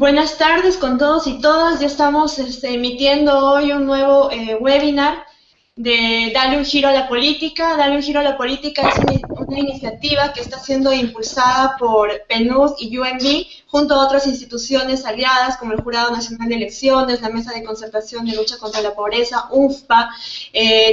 Buenas tardes con todos y todas. Ya estamos emitiendo hoy un nuevo webinar de Darle un giro a la política. Darle un giro a la política es una iniciativa que está siendo impulsada por PNUD y UNB junto a otras instituciones aliadas como el Jurado Nacional de Elecciones, la Mesa de Concertación de Lucha contra la Pobreza, UNFPA.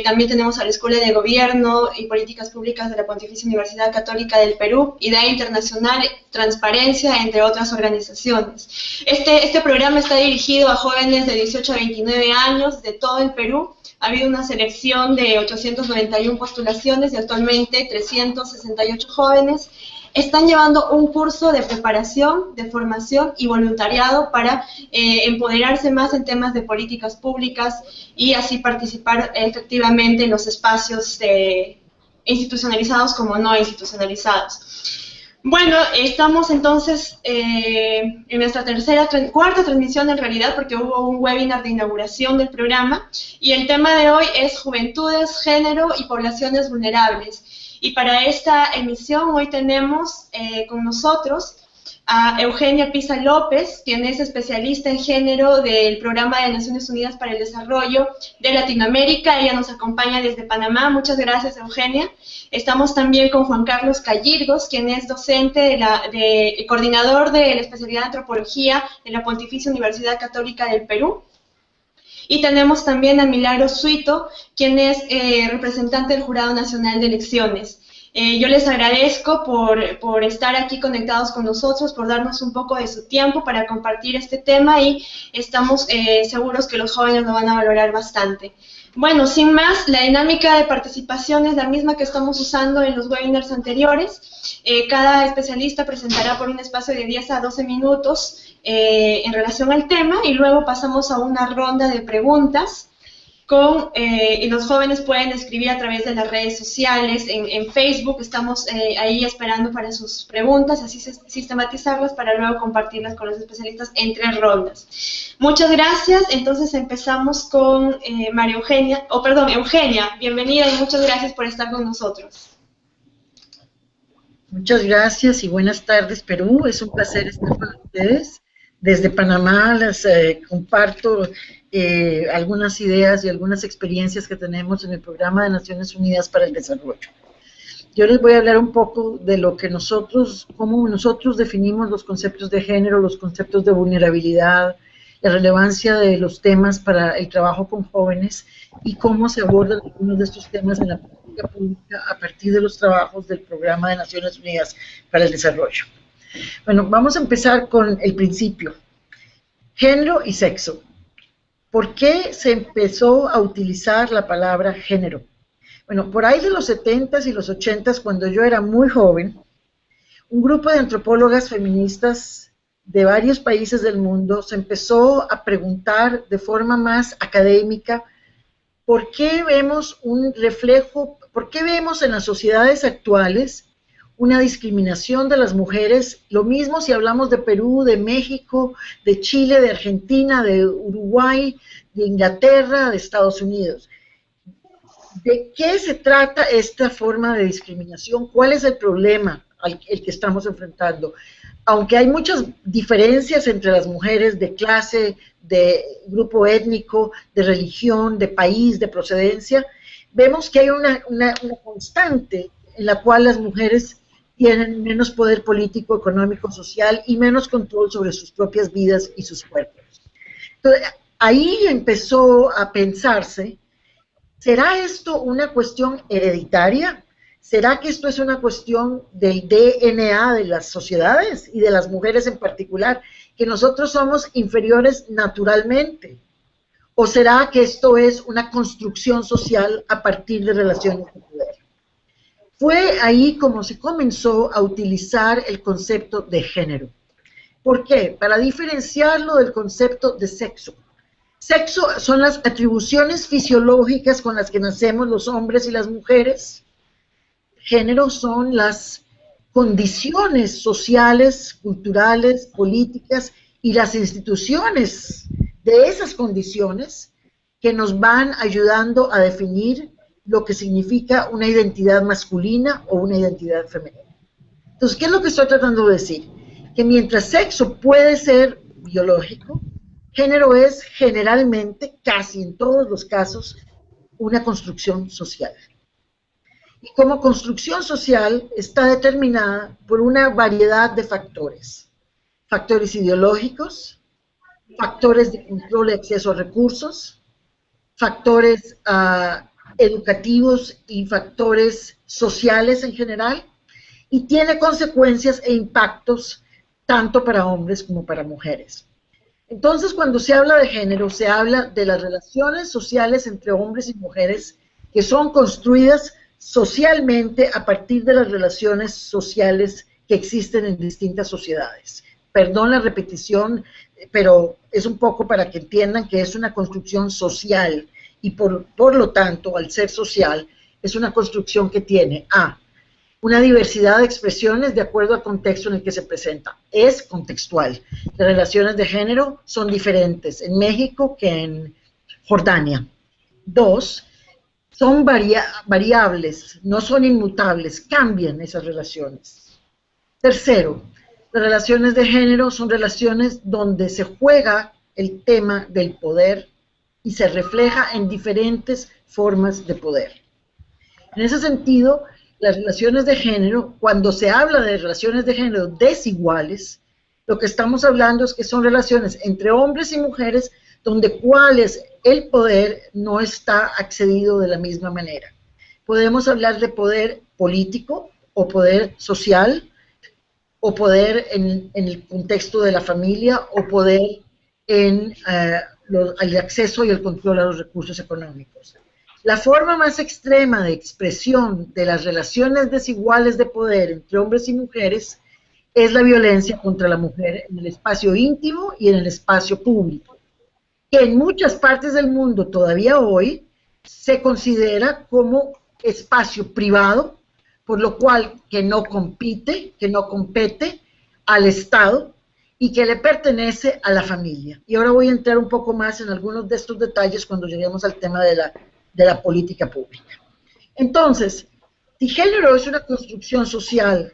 También tenemos a la Escuela de Gobierno y Políticas Públicas de la Pontificia Universidad Católica del Perú, Idea Internacional, Transparencia, entre otras organizaciones. Este programa está dirigido a jóvenes de 18 a 29 años de todo el Perú. Ha habido una selección de 891 postulaciones y actualmente 368 jóvenes están llevando un curso de preparación, de formación y voluntariado para empoderarse más en temas de políticas públicas y así participar efectivamente en los espacios institucionalizados como no institucionalizados. Bueno, estamos entonces en nuestra cuarta transmisión en realidad, porque hubo un webinar de inauguración del programa, y el tema de hoy es Juventudes, Género y Poblaciones Vulnerables. Y para esta emisión hoy tenemos con nosotros a Eugenia Pisa López, quien es especialista en género del Programa de Naciones Unidas para el Desarrollo de Latinoamérica. Ella nos acompaña desde Panamá. Muchas gracias, Eugenia. Estamos también con Juan Carlos Callirgos, quien es docente coordinador de la especialidad de Antropología de la Pontificia Universidad Católica del Perú. Y tenemos también a Milagro Suito, quien es representante del Jurado Nacional de Elecciones. Yo les agradezco por estar aquí conectados con nosotros, por darnos un poco de su tiempo para compartir este tema y estamos seguros que los jóvenes lo van a valorar bastante. Bueno, sin más, la dinámica de participación es la misma que estamos usando en los webinars anteriores. Cada especialista presentará por un espacio de 10 a 12 minutos en relación al tema y luego pasamos a una ronda de preguntas. Y los jóvenes pueden escribir a través de las redes sociales, en Facebook, estamos ahí esperando para sus preguntas, así sistematizarlas para luego compartirlas con los especialistas en 3 rondas. Muchas gracias, entonces empezamos con Eugenia, bienvenida y muchas gracias por estar con nosotros. Muchas gracias y buenas tardes, Perú, es un placer estar con ustedes. Desde Panamá les comparto algunas ideas y algunas experiencias que tenemos en el Programa de Naciones Unidas para el Desarrollo. Yo les voy a hablar un poco de lo que cómo nosotros definimos los conceptos de género, los conceptos de vulnerabilidad, la relevancia de los temas para el trabajo con jóvenes y cómo se abordan algunos de estos temas en la política pública a partir de los trabajos del Programa de Naciones Unidas para el Desarrollo. Bueno, vamos a empezar con el principio. Género y sexo. ¿Por qué se empezó a utilizar la palabra género? Bueno, por ahí de los 70s y los 80s, cuando yo era muy joven, un grupo de antropólogas feministas de varios países del mundo se empezó a preguntar de forma más académica ¿por qué vemos en las sociedades actuales una discriminación de las mujeres? Lo mismo si hablamos de Perú, de México, de Chile, de Argentina, de Uruguay, de Inglaterra, de Estados Unidos. ¿De qué se trata esta forma de discriminación? ¿Cuál es el problema el que estamos enfrentando? Aunque hay muchas diferencias entre las mujeres de clase, de grupo étnico, de religión, de país, de procedencia, vemos que hay una constante en la cual las mujeres tienen menos poder político, económico, social y menos control sobre sus propias vidas y sus cuerpos. Entonces, ahí empezó a pensarse, ¿será esto una cuestión hereditaria? ¿Será que esto es una cuestión del DNA de las sociedades y de las mujeres en particular, que nosotros somos inferiores naturalmente? ¿O será que esto es una construcción social a partir de relaciones de poder? Fue ahí como se comenzó a utilizar el concepto de género. ¿Por qué? Para diferenciarlo del concepto de sexo. Sexo son las atribuciones fisiológicas con las que nacemos los hombres y las mujeres. Género son las condiciones sociales, culturales, políticas y las instituciones de esas condiciones que nos van ayudando a definir lo que significa una identidad masculina o una identidad femenina. Entonces, ¿qué es lo que estoy tratando de decir? Que mientras sexo puede ser biológico, género es generalmente, casi en todos los casos, una construcción social. Y como construcción social está determinada por una variedad de factores. Factores ideológicos, factores de control y acceso a recursos, factores educativos y factores sociales en general, y tiene consecuencias e impactos tanto para hombres como para mujeres. Entonces, cuando se habla de género, se habla de las relaciones sociales entre hombres y mujeres que son construidas socialmente a partir de las relaciones sociales que existen en distintas sociedades. Perdón la repetición, pero es un poco para que entiendan que es una construcción social y por lo tanto, al ser social, es una construcción que tiene una diversidad de expresiones de acuerdo al contexto en el que se presenta. Es contextual. Las relaciones de género son diferentes en México que en Jordania. 2, son variables, no son inmutables, cambian esas relaciones. Tercero, las relaciones de género son relaciones donde se juega el tema del poder y se refleja en diferentes formas de poder. En ese sentido, las relaciones de género, cuando se habla de relaciones de género desiguales, lo que estamos hablando es que son relaciones entre hombres y mujeres donde el poder no está accedido de la misma manera. Podemos hablar de poder político o poder social, o poder en el contexto de la familia, o poder en el acceso y el control a los recursos económicos. La forma más extrema de expresión de las relaciones desiguales de poder entre hombres y mujeres es la violencia contra la mujer en el espacio íntimo y en el espacio público, que en muchas partes del mundo todavía hoy se considera como espacio privado, por lo cual que no compete al Estado y que le pertenece a la familia. Y ahora voy a entrar un poco más en algunos de estos detalles cuando lleguemos al tema de la política pública. Entonces, si género es una construcción social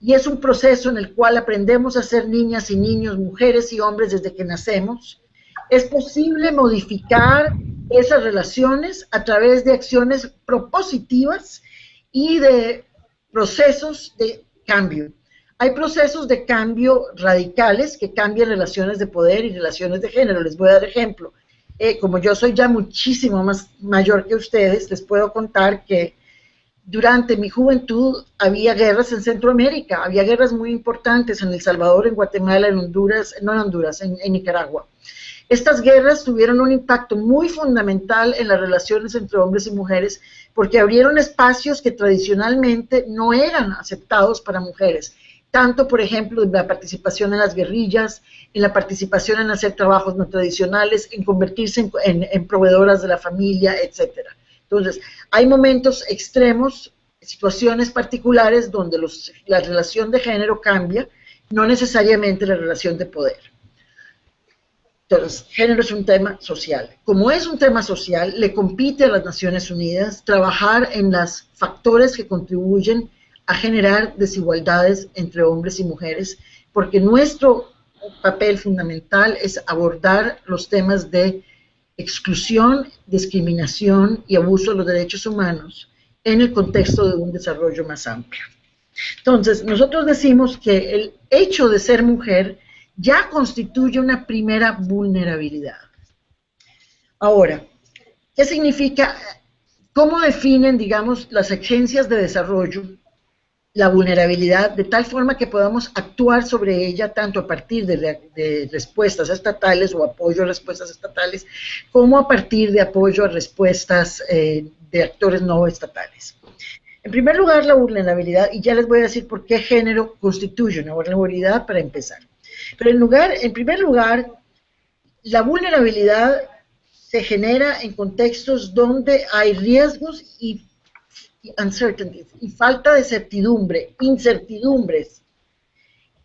y es un proceso en el cual aprendemos a ser niñas y niños, mujeres y hombres desde que nacemos, es posible modificar esas relaciones a través de acciones propositivas y de procesos de cambio. Hay procesos de cambio radicales que cambian relaciones de poder y relaciones de género. Les voy a dar ejemplo. Como yo soy ya muchísimo más mayor que ustedes, les puedo contar que durante mi juventud había guerras en Centroamérica, había guerras muy importantes en El Salvador, en Guatemala, en Honduras, no en Honduras, en Nicaragua. Estas guerras tuvieron un impacto muy fundamental en las relaciones entre hombres y mujeres porque abrieron espacios que tradicionalmente no eran aceptados para mujeres. Tanto, por ejemplo, en la participación en las guerrillas, en la participación en hacer trabajos no tradicionales, en convertirse en proveedoras de la familia, etc. Entonces, hay momentos extremos, situaciones particulares donde la relación de género cambia, no necesariamente la relación de poder. Entonces, género es un tema social. Como es un tema social, le compite a las Naciones Unidas trabajar en los factores que contribuyen a generar desigualdades entre hombres y mujeres, porque nuestro papel fundamental es abordar los temas de exclusión, discriminación y abuso de los derechos humanos en el contexto de un desarrollo más amplio. Entonces, nosotros decimos que el hecho de ser mujer ya constituye una primera vulnerabilidad. Ahora, ¿qué significa? ¿Cómo definen, digamos, las agencias de desarrollo la vulnerabilidad de tal forma que podamos actuar sobre ella tanto a partir de respuestas estatales o apoyo a respuestas estatales, como a partir de apoyo a respuestas de actores no estatales? En primer lugar, la vulnerabilidad, y ya les voy a decir por qué género constituye una vulnerabilidad para empezar. Pero en primer lugar, la vulnerabilidad se genera en contextos donde hay riesgos y uncertainties, y falta de certidumbre, incertidumbres,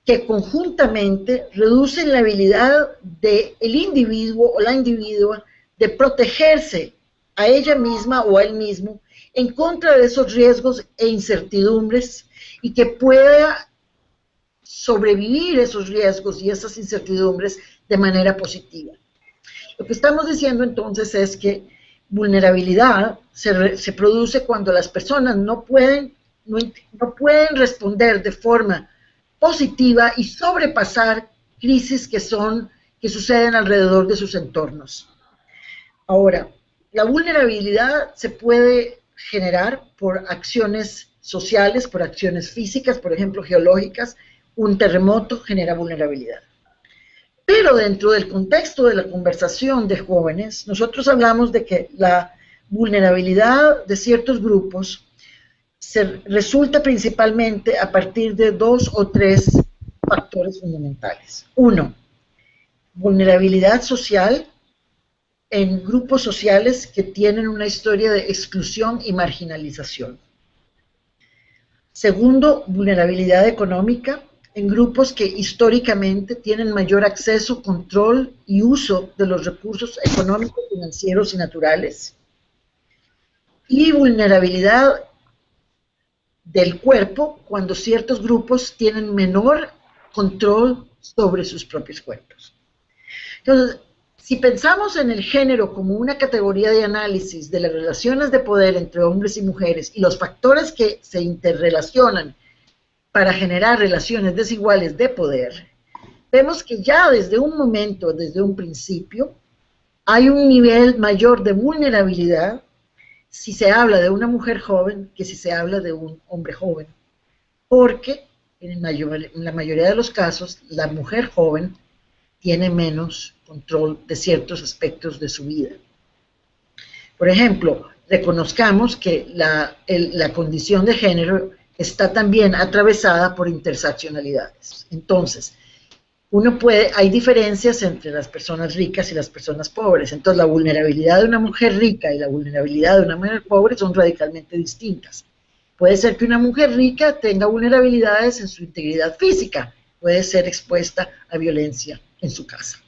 que conjuntamente reducen la habilidad del individuo o la individua de protegerse a ella misma o a él mismo en contra de esos riesgos e incertidumbres y que pueda sobrevivir esos riesgos y esas incertidumbres de manera positiva. Lo que estamos diciendo entonces es que vulnerabilidad se produce cuando las personas no pueden responder de forma positiva y sobrepasar crisis que suceden alrededor de sus entornos. Ahora, la vulnerabilidad se puede generar por acciones sociales, por acciones físicas, por ejemplo, geológicas. Un terremoto genera vulnerabilidad. Pero dentro del contexto de la conversación de jóvenes, nosotros hablamos de que la vulnerabilidad de ciertos grupos resulta principalmente a partir de 2 o 3 factores fundamentales. Uno, vulnerabilidad social en grupos sociales que tienen una historia de exclusión y marginalización. Segundo, vulnerabilidad económica en grupos que históricamente tienen mayor acceso, control y uso de los recursos económicos, financieros y naturales. Y vulnerabilidad del cuerpo cuando ciertos grupos tienen menor control sobre sus propios cuerpos. Entonces, si pensamos en el género como una categoría de análisis de las relaciones de poder entre hombres y mujeres y los factores que se interrelacionan para generar relaciones desiguales de poder, vemos que ya desde un momento, desde un principio, hay un nivel mayor de vulnerabilidad si se habla de una mujer joven que si se habla de un hombre joven, porque en la mayoría de los casos la mujer joven tiene menos control de ciertos aspectos de su vida. Por ejemplo, reconozcamos que la condición de género está también atravesada por interseccionalidades. Entonces, hay diferencias entre las personas ricas y las personas pobres. Entonces, la vulnerabilidad de una mujer rica y la vulnerabilidad de una mujer pobre son radicalmente distintas. Puede ser que una mujer rica tenga vulnerabilidades en su integridad física, puede ser expuesta a violencia en su casa.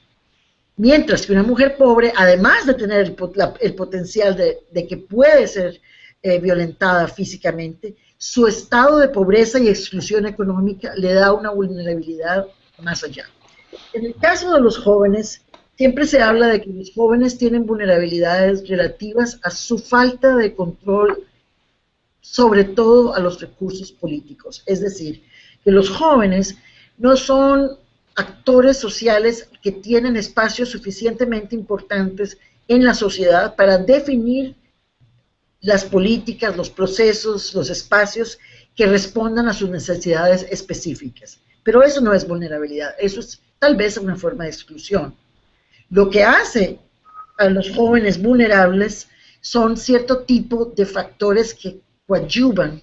Mientras que una mujer pobre, además de tener el potencial de que puede ser violentada físicamente, su estado de pobreza y exclusión económica le da una vulnerabilidad más allá. En el caso de los jóvenes, siempre se habla de que los jóvenes tienen vulnerabilidades relativas a su falta de control, sobre todo a los recursos políticos. Es decir, que los jóvenes no son actores sociales que tienen espacios suficientemente importantes en la sociedad para definir las políticas, los procesos, los espacios que respondan a sus necesidades específicas. Pero eso no es vulnerabilidad, eso es tal vez una forma de exclusión. Lo que hace a los jóvenes vulnerables son cierto tipo de factores que coadyuvan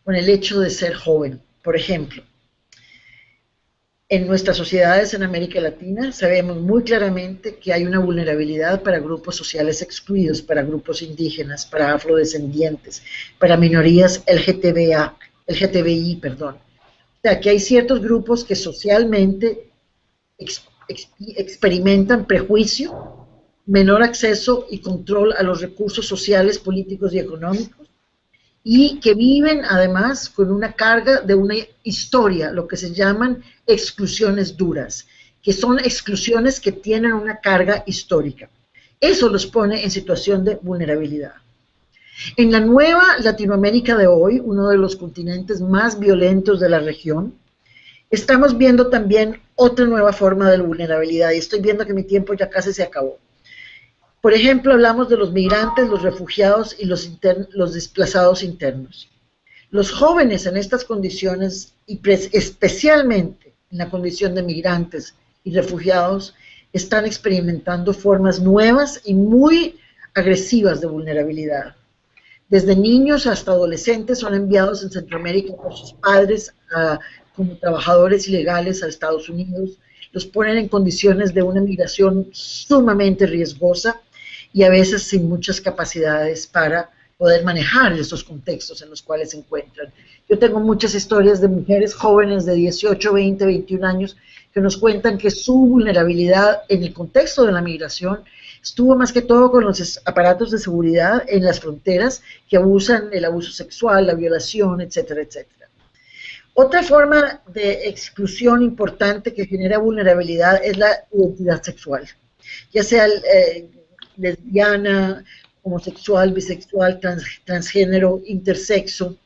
con el hecho de ser joven. Por ejemplo, en nuestras sociedades en América Latina sabemos muy claramente que hay una vulnerabilidad para grupos sociales excluidos, para grupos indígenas, para afrodescendientes, para minorías LGTBI. O sea, que hay ciertos grupos que socialmente experimentan prejuicio, menor acceso y control a los recursos sociales, políticos y económicos, y que viven además con una carga de una historia, lo que se llaman exclusiones duras, que son exclusiones que tienen una carga histórica. Eso los pone en situación de vulnerabilidad. En la nueva Latinoamérica de hoy, uno de los continentes más violentos de la región, estamos viendo también otra nueva forma de vulnerabilidad, y estoy viendo que mi tiempo ya casi se acabó. Por ejemplo, hablamos de los migrantes, los refugiados y los desplazados internos. Los jóvenes en estas condiciones, y especialmente en la condición de migrantes y refugiados, están experimentando formas nuevas y muy agresivas de vulnerabilidad. Desde niños hasta adolescentes son enviados en Centroamérica por sus padres como trabajadores ilegales a Estados Unidos, los ponen en condiciones de una migración sumamente riesgosa y a veces sin muchas capacidades para poder manejar esos contextos en los cuales se encuentran. Yo tengo muchas historias de mujeres jóvenes de 18, 20, 21 años que nos cuentan que su vulnerabilidad en el contexto de la migración estuvo más que todo con los aparatos de seguridad en las fronteras que abusan el abuso sexual, la violación, etcétera, etcétera. Otra forma de exclusión importante que genera vulnerabilidad es la identidad sexual, ya sea lesbiana, homosexual, bisexual, transgénero, intersexo.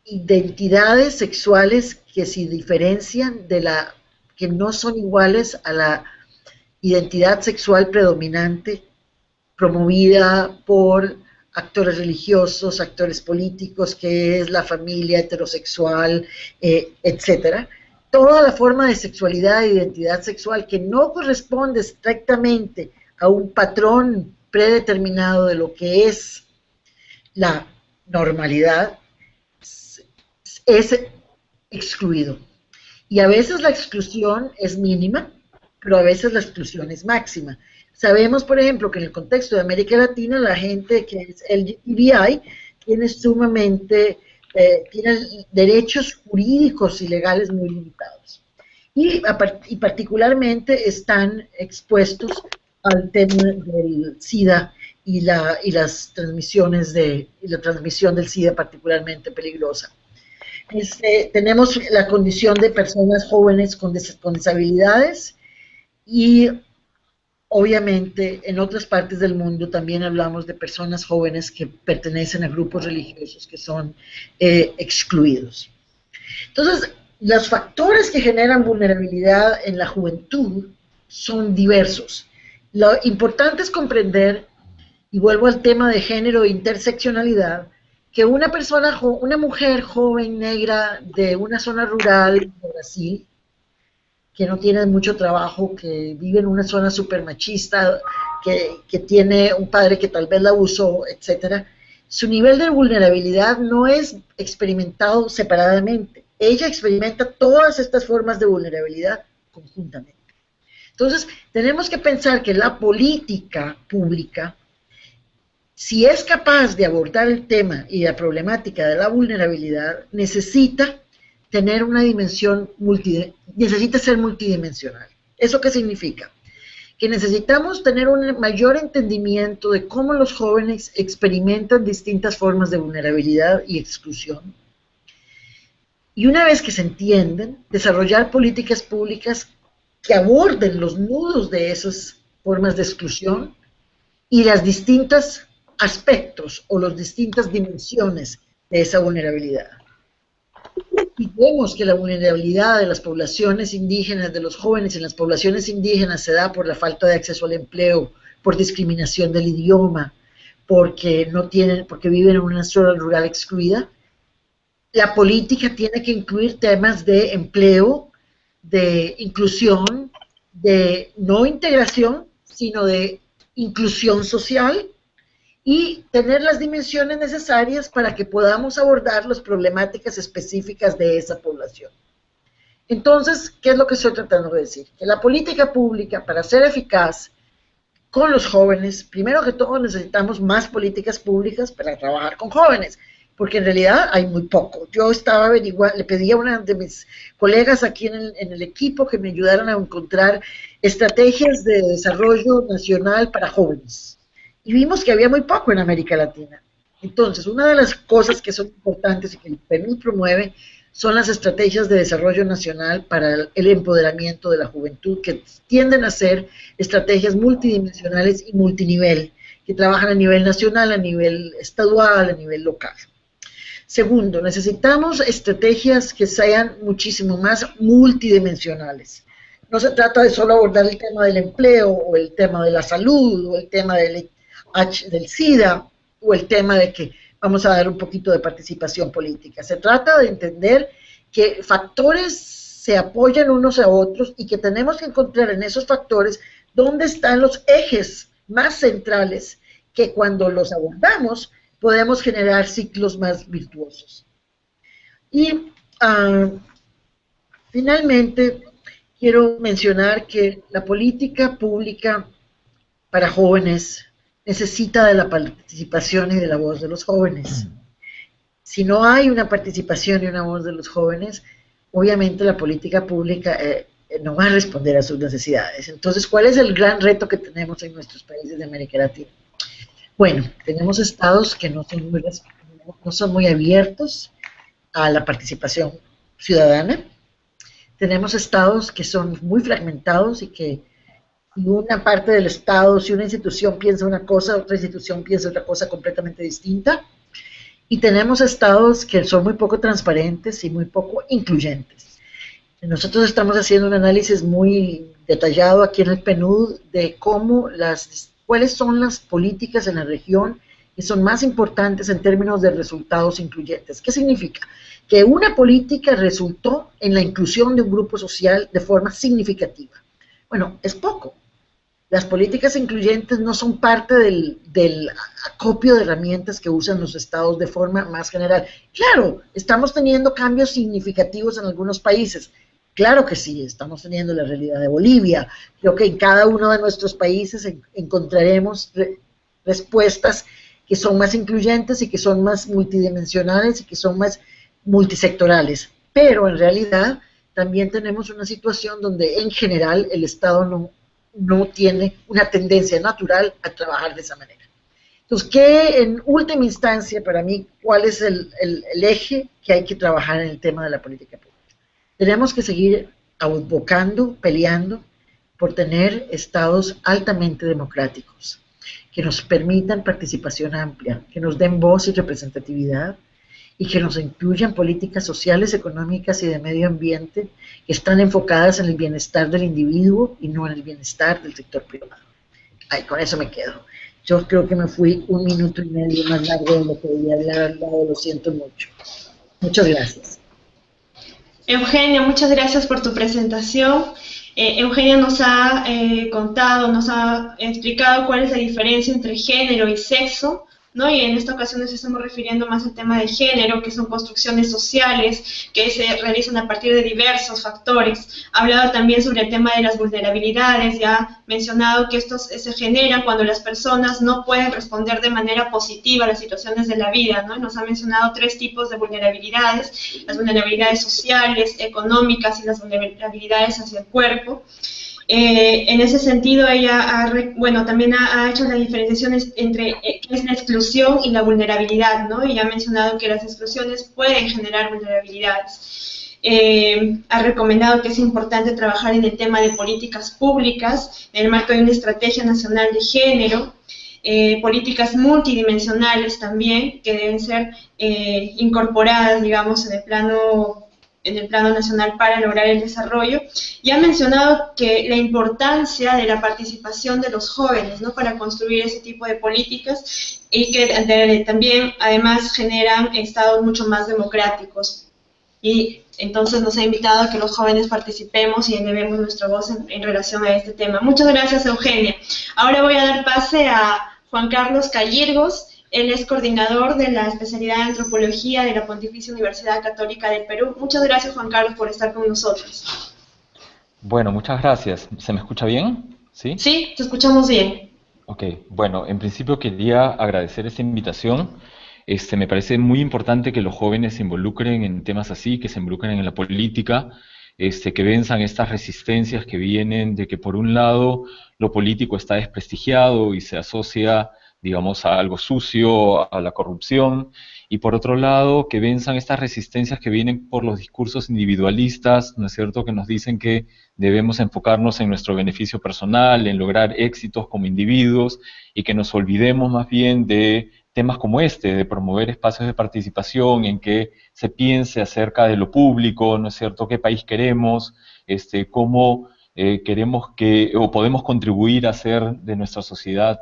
Identidades sexuales que se diferencian que no son iguales a la identidad sexual predominante promovida por actores religiosos, actores políticos, que es la familia heterosexual, etcétera. Toda la forma de sexualidad e identidad sexual que no corresponde estrictamente a un patrón predeterminado de lo que es la normalidad, es excluido. Y a veces la exclusión es mínima, pero a veces la exclusión es máxima. Sabemos, por ejemplo, que en el contexto de América Latina, la gente que es LGBTI tiene tiene derechos jurídicos y legales muy limitados. Y particularmente están expuestos al tema del SIDA y la transmisión del SIDA particularmente peligrosa. Tenemos la condición de personas jóvenes con disabilidades y obviamente en otras partes del mundo también hablamos de personas jóvenes que pertenecen a grupos religiosos que son excluidos. Entonces, los factores que generan vulnerabilidad en la juventud son diversos. Lo importante es comprender, y vuelvo al tema de género e interseccionalidad, que una mujer joven negra de una zona rural de Brasil, que no tiene mucho trabajo, que vive en una zona súper machista, que tiene un padre que tal vez la abusó, etcétera, su nivel de vulnerabilidad no es experimentado separadamente. Ella experimenta todas estas formas de vulnerabilidad conjuntamente. Entonces, tenemos que pensar que la política pública, si es capaz de abordar el tema y la problemática de la vulnerabilidad, necesita tener una dimensión necesita ser multidimensional. ¿Eso qué significa? Que necesitamos tener un mayor entendimiento de cómo los jóvenes experimentan distintas formas de vulnerabilidad y exclusión. Y una vez que se entienden, desarrollar políticas públicas que aborden los nudos de esas formas de exclusión y las distintas aspectos o las distintas dimensiones de esa vulnerabilidad. Y vemos que la vulnerabilidad de las poblaciones indígenas, de los jóvenes en las poblaciones indígenas se da por la falta de acceso al empleo, por discriminación del idioma, porque viven en una zona rural excluida. La política tiene que incluir temas de empleo, de inclusión, de no integración, sino de inclusión social, y tener las dimensiones necesarias para que podamos abordar las problemáticas específicas de esa población. Entonces, ¿qué es lo que estoy tratando de decir? Que la política pública, para ser eficaz con los jóvenes, primero que todo necesitamos más políticas públicas para trabajar con jóvenes, porque en realidad hay muy poco. Yo estaba averiguando, le pedí a una de mis colegas aquí en el equipo que me ayudaran a encontrar estrategias de desarrollo nacional para jóvenes. Y vimos que había muy poco en América Latina. Entonces, una de las cosas que son importantes y que el Perú promueve son las estrategias de desarrollo nacional para el empoderamiento de la juventud, que tienden a ser estrategias multidimensionales y multinivel, que trabajan a nivel nacional, a nivel estadual, a nivel local. Segundo, necesitamos estrategias que sean muchísimo más multidimensionales. No se trata de solo abordar el tema del empleo, o el tema de la salud, o el tema del SIDA, o el tema de que vamos a dar un poquito de participación política. Se trata de entender que factores se apoyan unos a otros y que tenemos que encontrar en esos factores dónde están los ejes más centrales que cuando los abordamos podemos generar ciclos más virtuosos. Y finalmente quiero mencionar que la política pública para jóvenes necesita de la participación y de la voz de los jóvenes. Si no hay una participación y una voz de los jóvenes, obviamente la política pública no va a responder a sus necesidades. Entonces, ¿cuál es el gran reto que tenemos en nuestros países de América Latina? Bueno, tenemos estados que no son muy abiertos, a la participación ciudadana. Tenemos estados que son muy fragmentados y que y una parte del estado, si una institución piensa una cosa, otra institución piensa otra cosa completamente distinta. Y tenemos estados que son muy poco transparentes y muy poco incluyentes. Nosotros estamos haciendo un análisis muy detallado aquí en el PNUD de cuáles son las políticas en la región que son más importantes en términos de resultados incluyentes. ¿Qué significa? Que una política resultó en la inclusión de un grupo social de forma significativa. Bueno, es poco. Las políticas incluyentes no son parte del acopio de herramientas que usan los estados de forma más general. Claro, estamos teniendo cambios significativos en algunos países. Claro que sí, estamos teniendo la realidad de Bolivia. Creo que en cada uno de nuestros países encontraremos respuestas que son más incluyentes y que son más multidimensionales y que son más multisectorales. Pero en realidad también tenemos una situación donde en general el Estado no tiene una tendencia natural a trabajar de esa manera. Entonces, ¿qué en última instancia para mí, cuál es el eje que hay que trabajar en el tema de la política pública? Tenemos que seguir advocando, peleando por tener estados altamente democráticos, que nos permitan participación amplia, que nos den voz y representatividad, y que nos incluyan políticas sociales, económicas y de medio ambiente que están enfocadas en el bienestar del individuo y no en el bienestar del sector privado. Ay, con eso me quedo. Yo creo que me fui 1 minuto y medio más largo de lo que debía haber hablado, lo siento mucho. Muchas gracias. Eugenia, muchas gracias por tu presentación. Eugenia nos ha contado, nos ha explicado cuál es la diferencia entre género y sexo, ¿no? Y en esta ocasión nos estamos refiriendo más al tema de género, que son construcciones sociales que se realizan a partir de diversos factores. Ha hablado también sobre el tema de las vulnerabilidades, ya ha mencionado que estos se generan cuando las personas no pueden responder de manera positiva a las situaciones de la vida, ¿no? Nos ha mencionado 3 tipos de vulnerabilidades: las vulnerabilidades sociales, económicas y las vulnerabilidades hacia el cuerpo. En ese sentido, ella también ha hecho las diferenciaciones entre qué es la exclusión y la vulnerabilidad, ¿no? Y ha mencionado que las exclusiones pueden generar vulnerabilidades. Ha recomendado que es importante trabajar en el tema de políticas públicas, en el marco de una estrategia nacional de género, políticas multidimensionales también, que deben ser incorporadas, digamos, en el plano nacional para lograr el desarrollo, y ha mencionado que la importancia de la participación de los jóvenes, ¿no? Para construir ese tipo de políticas, y que también además generan estados mucho más democráticos. Y entonces nos ha invitado a que los jóvenes participemos y elevemos nuestra voz en relación a este tema. Muchas gracias, Eugenia. Ahora voy a dar pase a Juan Carlos Callirgos. Él es coordinador de la especialidad de Antropología de la Pontificia Universidad Católica del Perú. Muchas gracias, Juan Carlos, por estar con nosotros. Bueno, muchas gracias. ¿Se me escucha bien? ¿Sí? Sí, te escuchamos bien. Ok, bueno, en principio quería agradecer esta invitación. Me parece muy importante que los jóvenes se involucren en temas así, que se involucren en la política, que venzan estas resistencias que vienen de que por un lado lo político está desprestigiado y se asocia, digamos, a algo sucio, a la corrupción, y por otro lado, que venzan estas resistencias que vienen por los discursos individualistas, ¿no es cierto?, que nos dicen que debemos enfocarnos en nuestro beneficio personal, en lograr éxitos como individuos, y que nos olvidemos más bien de temas como de promover espacios de participación en que se piense acerca de lo público, ¿no es cierto?, qué país queremos, cómo queremos o podemos contribuir a hacer de nuestra sociedad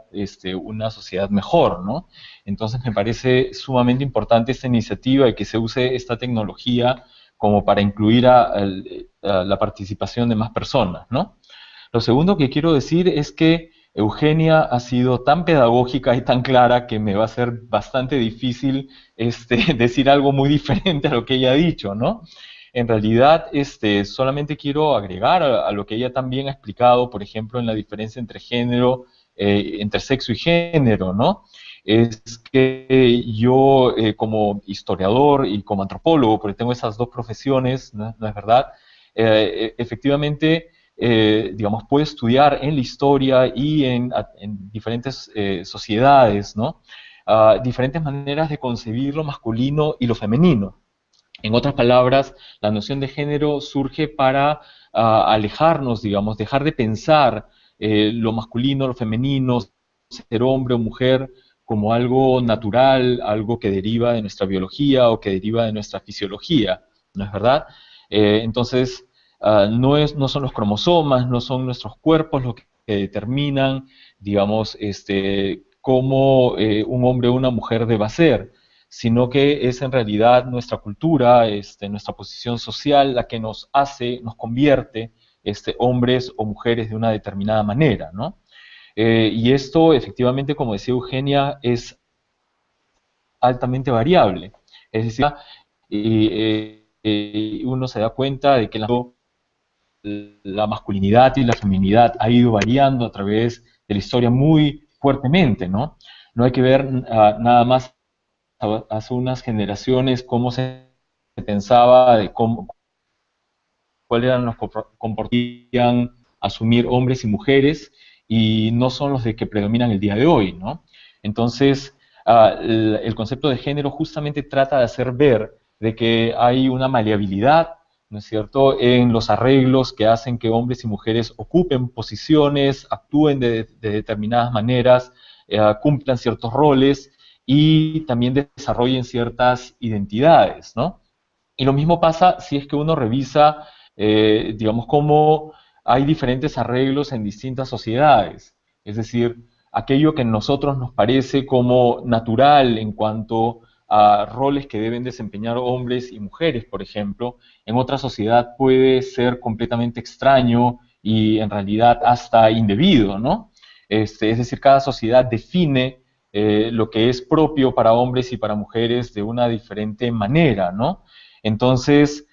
una sociedad mejor, ¿no? Entonces me parece sumamente importante esta iniciativa y que se use esta tecnología como para incluir a la participación de más personas, ¿no? Lo segundo que quiero decir es que Eugenia ha sido tan pedagógica y tan clara que me va a ser bastante difícil decir algo muy diferente a lo que ella ha dicho, ¿no? En realidad, solamente quiero agregar a lo que ella también ha explicado, por ejemplo, en la diferencia entre género, entre sexo y género, ¿no? Es que yo, como historiador y como antropólogo, porque tengo esas 2 profesiones, ¿no es verdad? Efectivamente, digamos, puedo estudiar en la historia y en diferentes sociedades, ¿no? Diferentes maneras de concebir lo masculino y lo femenino. En otras palabras, la noción de género surge para alejarnos, digamos, dejar de pensar lo masculino, lo femenino, ser hombre o mujer como algo natural, algo que deriva de nuestra biología o que deriva de nuestra fisiología, ¿no es verdad? Entonces, no son los cromosomas, no son nuestros cuerpos los que determinan, digamos, cómo un hombre o una mujer deba ser, sino que es en realidad nuestra cultura, nuestra posición social la que nos hace, nos convierte hombres o mujeres de una determinada manera, ¿no? Y esto, efectivamente, como decía Eugenia, es altamente variable. Es decir, uno se da cuenta de que la masculinidad y la feminidad ha ido variando a través de la historia muy fuertemente, ¿no? No hay que ver nada más hace unas generaciones cómo se pensaba de cuáles eran los comportamientos que podían asumir hombres y mujeres y no son los de que predominan el día de hoy, ¿no? Entonces, el concepto de género justamente trata de hacer ver de que hay una maleabilidad, ¿no es cierto?, en los arreglos que hacen que hombres y mujeres ocupen posiciones, actúen de determinadas maneras, cumplan ciertos roles y también desarrollen ciertas identidades, ¿no? Y lo mismo pasa si es que uno revisa, digamos, cómo hay diferentes arreglos en distintas sociedades. Es decir, aquello que a nosotros nos parece como natural en cuanto a roles que deben desempeñar hombres y mujeres, por ejemplo, en otra sociedad puede ser completamente extraño y en realidad hasta indebido, ¿no? Es decir, cada sociedad define lo que es propio para hombres y para mujeres de una diferente manera, ¿no? Entonces,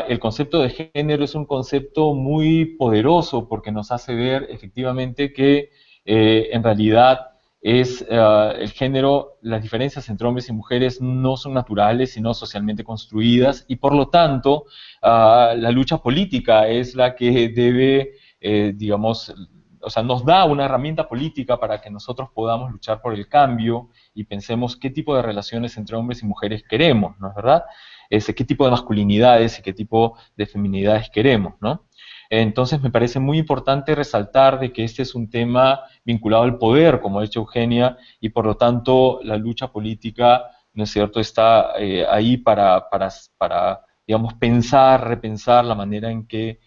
el concepto de género es un concepto muy poderoso porque nos hace ver efectivamente que en realidad el género, las diferencias entre hombres y mujeres no son naturales, sino socialmente construidas, y por lo tanto, la lucha política es la que debe, digamos, o sea, nos da una herramienta política para que nosotros podamos luchar por el cambio y pensemos qué tipo de relaciones entre hombres y mujeres queremos, ¿no es verdad? Qué tipo de masculinidades y qué tipo de feminidades queremos, ¿no? Entonces me parece muy importante resaltar de que este es un tema vinculado al poder, como ha dicho Eugenia, y por lo tanto la lucha política, ¿no es cierto?, está ahí para, digamos, pensar, repensar la manera en que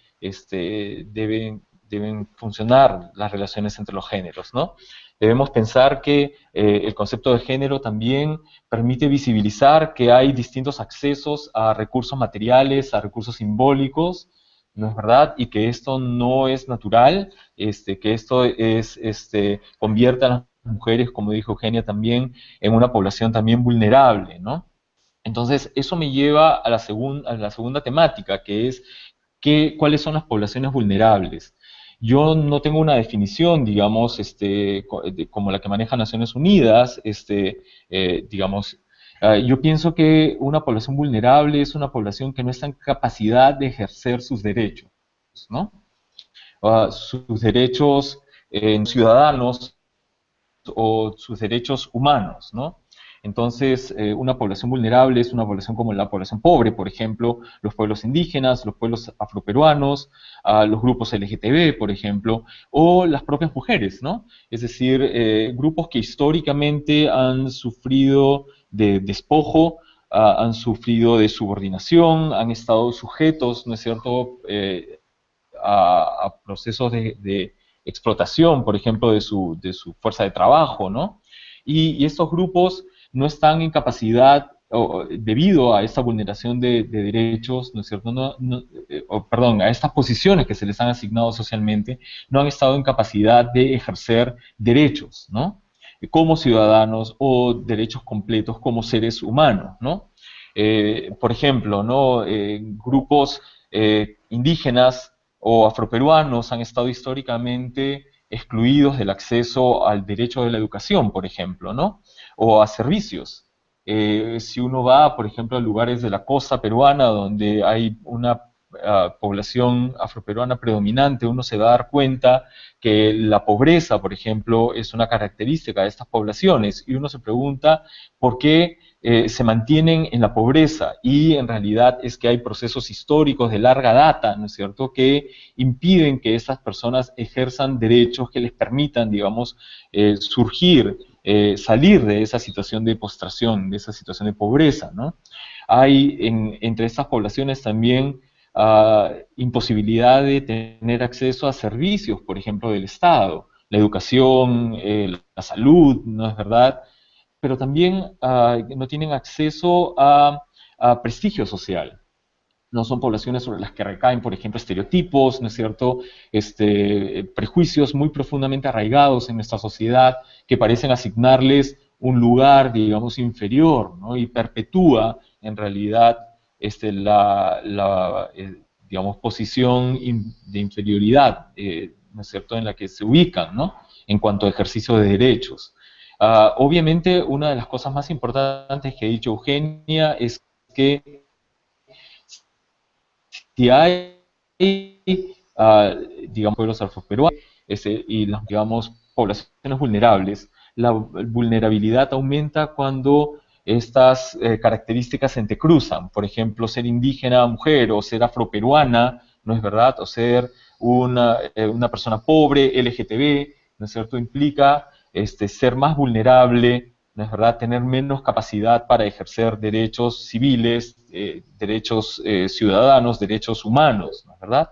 deben funcionar las relaciones entre los géneros, ¿no? Debemos pensar que el concepto de género también permite visibilizar que hay distintos accesos a recursos materiales, a recursos simbólicos, ¿no es verdad? Y que esto no es natural, que esto convierte a las mujeres, como dijo Eugenia también, en una población también vulnerable, ¿no? Entonces, eso me lleva a la segunda temática, que es cuáles son las poblaciones vulnerables. Yo no tengo una definición, digamos, como la que maneja Naciones Unidas, digamos, yo pienso que una población vulnerable es una población que no está en capacidad de ejercer sus derechos, ¿no? Sus derechos ciudadanos o sus derechos humanos, ¿no? Entonces, una población vulnerable es una población como la población pobre, por ejemplo, los pueblos indígenas, los pueblos afroperuanos, los grupos LGTB, por ejemplo, o las propias mujeres, ¿no? Es decir, grupos que históricamente han sufrido de despojo, han sufrido de subordinación, han estado sujetos, ¿no es cierto?, a procesos de explotación, por ejemplo, de su fuerza de trabajo, ¿no? Y estos grupos no están en capacidad, debido a esta vulneración de derechos, ¿no es cierto? Perdón, a estas posiciones que se les han asignado socialmente, no han estado en capacidad de ejercer derechos, ¿no? Como ciudadanos o derechos completos como seres humanos, ¿no? Por ejemplo, ¿no? Grupos indígenas o afroperuanos han estado históricamente excluidos del acceso al derecho de la educación, por ejemplo, ¿no? O a servicios. Si uno va, por ejemplo, a lugares de la costa peruana donde hay una población afroperuana predominante, uno se va a dar cuenta que la pobreza, por ejemplo, es una característica de estas poblaciones y uno se pregunta por qué se mantienen en la pobreza, y en realidad es que hay procesos históricos de larga data, ¿no es cierto?, que impiden que estas personas ejerzan derechos que les permitan, digamos, surgir, salir de esa situación de postración, de esa situación de pobreza, ¿no? Hay entre estas poblaciones también imposibilidad de tener acceso a servicios, por ejemplo, del Estado, la educación, la salud, ¿no es verdad? Pero también no tienen acceso a prestigio social. No son poblaciones sobre las que recaen, por ejemplo, estereotipos, ¿no es cierto? Prejuicios muy profundamente arraigados en nuestra sociedad que parecen asignarles un lugar, digamos, inferior, ¿no? Y perpetúa, en realidad, digamos, posición de inferioridad, ¿no es cierto?, en la que se ubican, ¿no?, en cuanto a ejercicio de derechos. Obviamente, una de las cosas más importantes que ha dicho Eugenia es que si hay, digamos, pueblos afroperuanos y las, digamos, poblaciones vulnerables, la vulnerabilidad aumenta cuando estas características se entrecruzan. Por ejemplo, ser indígena mujer, o ser afroperuana, ¿no es verdad?, o ser una persona pobre, LGTB, ¿no es cierto?, implica ser más vulnerable, ¿no es verdad?, tener menos capacidad para ejercer derechos civiles, derechos ciudadanos, derechos humanos, ¿no es verdad?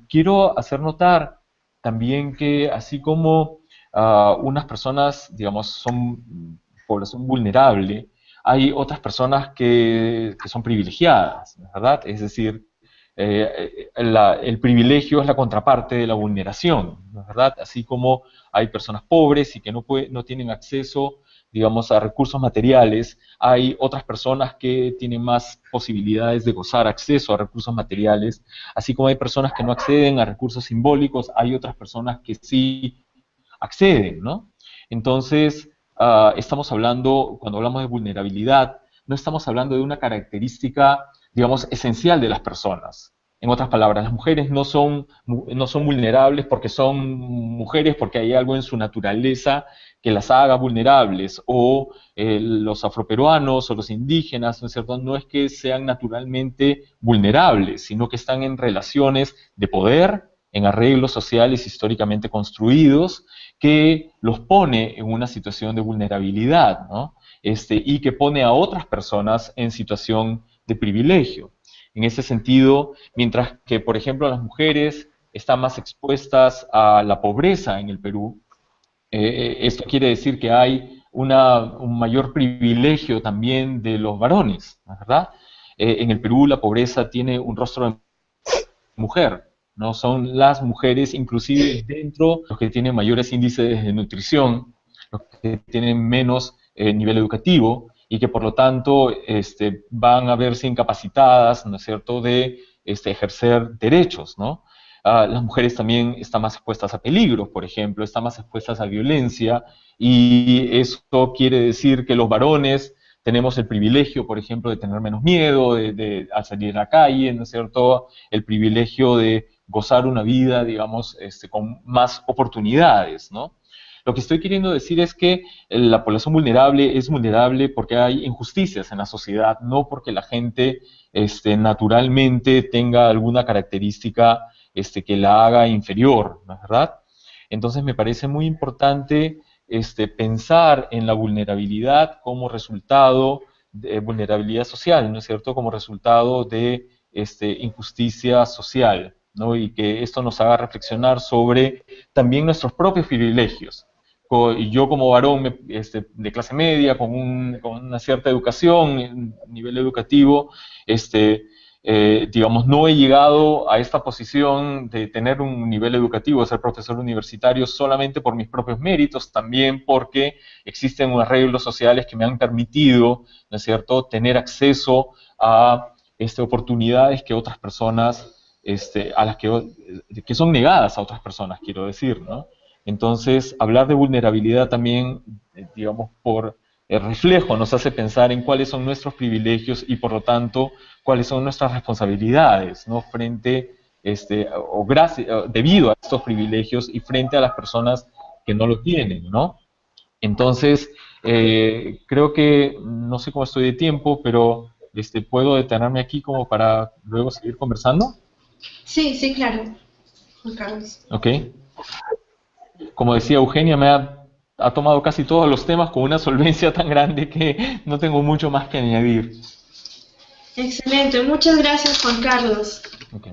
Quiero hacer notar también que así como unas personas, digamos, son población vulnerable, hay otras personas que son privilegiadas, ¿no es verdad? Es decir, el privilegio es la contraparte de la vulneración, ¿no es verdad? Así como hay personas pobres y que no tienen acceso, digamos, a recursos materiales, hay otras personas que tienen más posibilidades de gozar acceso a recursos materiales, así como hay personas que no acceden a recursos simbólicos, hay otras personas que sí acceden, ¿no? Entonces, estamos hablando, cuando hablamos de vulnerabilidad, no estamos hablando de una característica, digamos, esencial de las personas. En otras palabras, las mujeres no son vulnerables porque son mujeres, porque hay algo en su naturaleza que las haga vulnerables, o los afroperuanos o los indígenas, ¿no es cierto?, no es que sean naturalmente vulnerables, sino que están en relaciones de poder, en arreglos sociales históricamente construidos, que los pone en una situación de vulnerabilidad, ¿no? Y que pone a otras personas en situación de privilegio. En ese sentido, mientras que, por ejemplo, las mujeres están más expuestas a la pobreza en el Perú, esto quiere decir que hay un mayor privilegio también de los varones, ¿no es verdad? En el Perú la pobreza tiene un rostro de mujer, ¿no? Son las mujeres, inclusive dentro, los que tienen mayores índices de nutrición, los que tienen menos nivel educativo, y que por lo tanto van a verse incapacitadas, ¿no es cierto?, de ejercer derechos, ¿no? Las mujeres también están más expuestas a peligros, por ejemplo, están más expuestas a violencia, y eso quiere decir que los varones tenemos el privilegio, por ejemplo, de tener menos miedo al salir a la calle, ¿no es cierto?, el privilegio de gozar una vida, digamos, con más oportunidades, ¿no? Lo que estoy queriendo decir es que la población vulnerable es vulnerable porque hay injusticias en la sociedad, no porque la gente naturalmente tenga alguna característica que la haga inferior, ¿no es verdad? Entonces me parece muy importante pensar en la vulnerabilidad como resultado de vulnerabilidad social, ¿no es cierto?, como resultado de injusticia social, ¿no? Y que esto nos haga reflexionar sobre también nuestros propios privilegios. Y yo como varón de clase media, con una cierta educación, nivel educativo, digamos, no he llegado a esta posición de tener un nivel educativo, de ser profesor universitario solamente por mis propios méritos, también porque existen unos arreglos sociales que me han permitido, ¿no es cierto?, tener acceso a oportunidades que otras personas, a las que son negadas a otras personas, quiero decir, ¿no? Entonces, hablar de vulnerabilidad también, digamos, por el reflejo nos hace pensar en cuáles son nuestros privilegios y, por lo tanto, cuáles son nuestras responsabilidades, ¿no?, frente, debido a estos privilegios y frente a las personas que no lo tienen, ¿no? Entonces, Creo que, no sé cómo estoy de tiempo, pero ¿puedo detenerme aquí como para luego seguir conversando? Sí, sí, claro, Juan Carlos. Ok. Como decía Eugenia, ha tomado casi todos los temas con una solvencia tan grande que no tengo mucho más que añadir. Excelente, muchas gracias, Juan Carlos. Ok.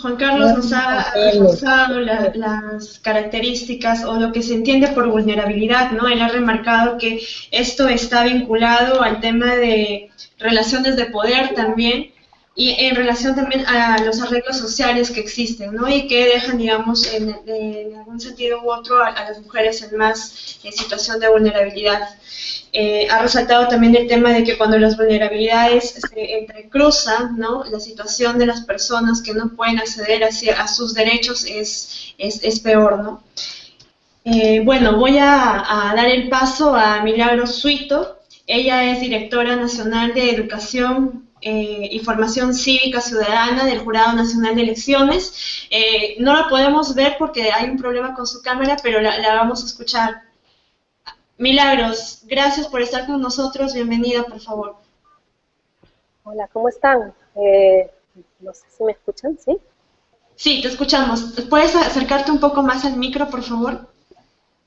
Juan Carlos nos Gracias, Juan ha Carlos. reforzado las características o lo que se entiende por vulnerabilidad, ¿no? Él ha remarcado que esto está vinculado al tema de relaciones de poder también y en relación también a los arreglos sociales que existen, ¿no? Y que dejan, digamos, en algún sentido u otro a las mujeres en más situación de vulnerabilidad. Ha resaltado también el tema de que cuando las vulnerabilidades se entrecruzan, ¿no? La situación de las personas que no pueden acceder a sus derechos es peor, ¿no? Bueno, voy a dar el paso a Milagros Suito. Ella es directora nacional de Educación y Formación Cívica Ciudadana del Jurado Nacional de Elecciones. No la podemos ver porque hay un problema con su cámara, pero la vamos a escuchar. Milagros, gracias por estar con nosotros. Bienvenida, por favor. Hola, ¿cómo están? No sé si me escuchan, ¿sí? Sí, te escuchamos. ¿Puedes acercarte un poco más al micro, por favor?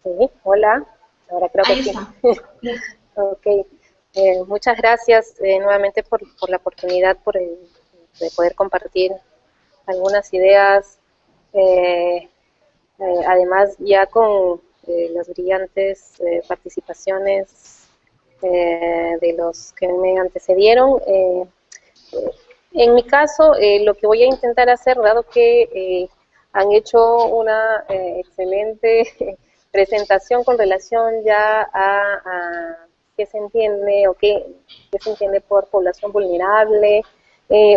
Sí, hola. Ahora creo que Ahí sí. está. Ok. Muchas gracias nuevamente por la oportunidad de poder compartir algunas ideas, además ya con las brillantes participaciones de los que me antecedieron. En mi caso, lo que voy a intentar hacer, dado que han hecho una excelente presentación con relación ya a qué se entiende o qué se entiende por población vulnerable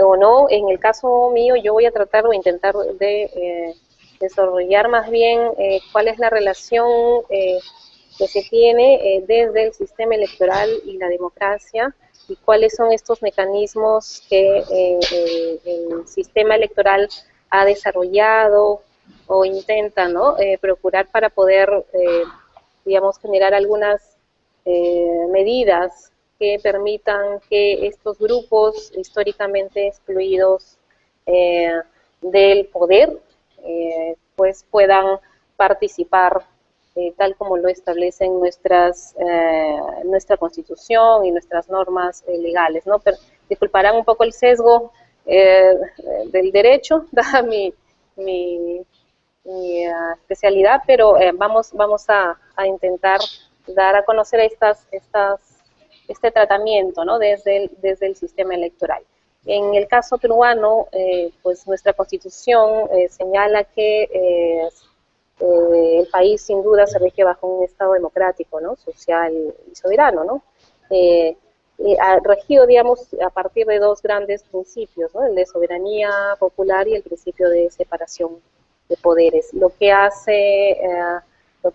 o no, en el caso mío yo voy a tratar o intentar de desarrollar más bien cuál es la relación que se tiene desde el sistema electoral y la democracia, y cuáles son estos mecanismos que el sistema electoral ha desarrollado o intenta, ¿no? Procurar para poder, digamos, generar algunas medidas que permitan que estos grupos históricamente excluidos del poder pues puedan participar tal como lo establecen nuestra Constitución y nuestras normas legales, ¿no? Pero disculparán un poco el sesgo del derecho, dada mi especialidad, pero vamos a intentar dar a conocer este tratamiento, ¿no? desde el sistema electoral. En el caso peruano, pues nuestra Constitución señala que el país sin duda se rige bajo un Estado democrático, ¿no? Social y soberano, ¿no? Regido, digamos, a partir de dos grandes principios, ¿no? El de soberanía popular y el principio de separación de poderes, lo que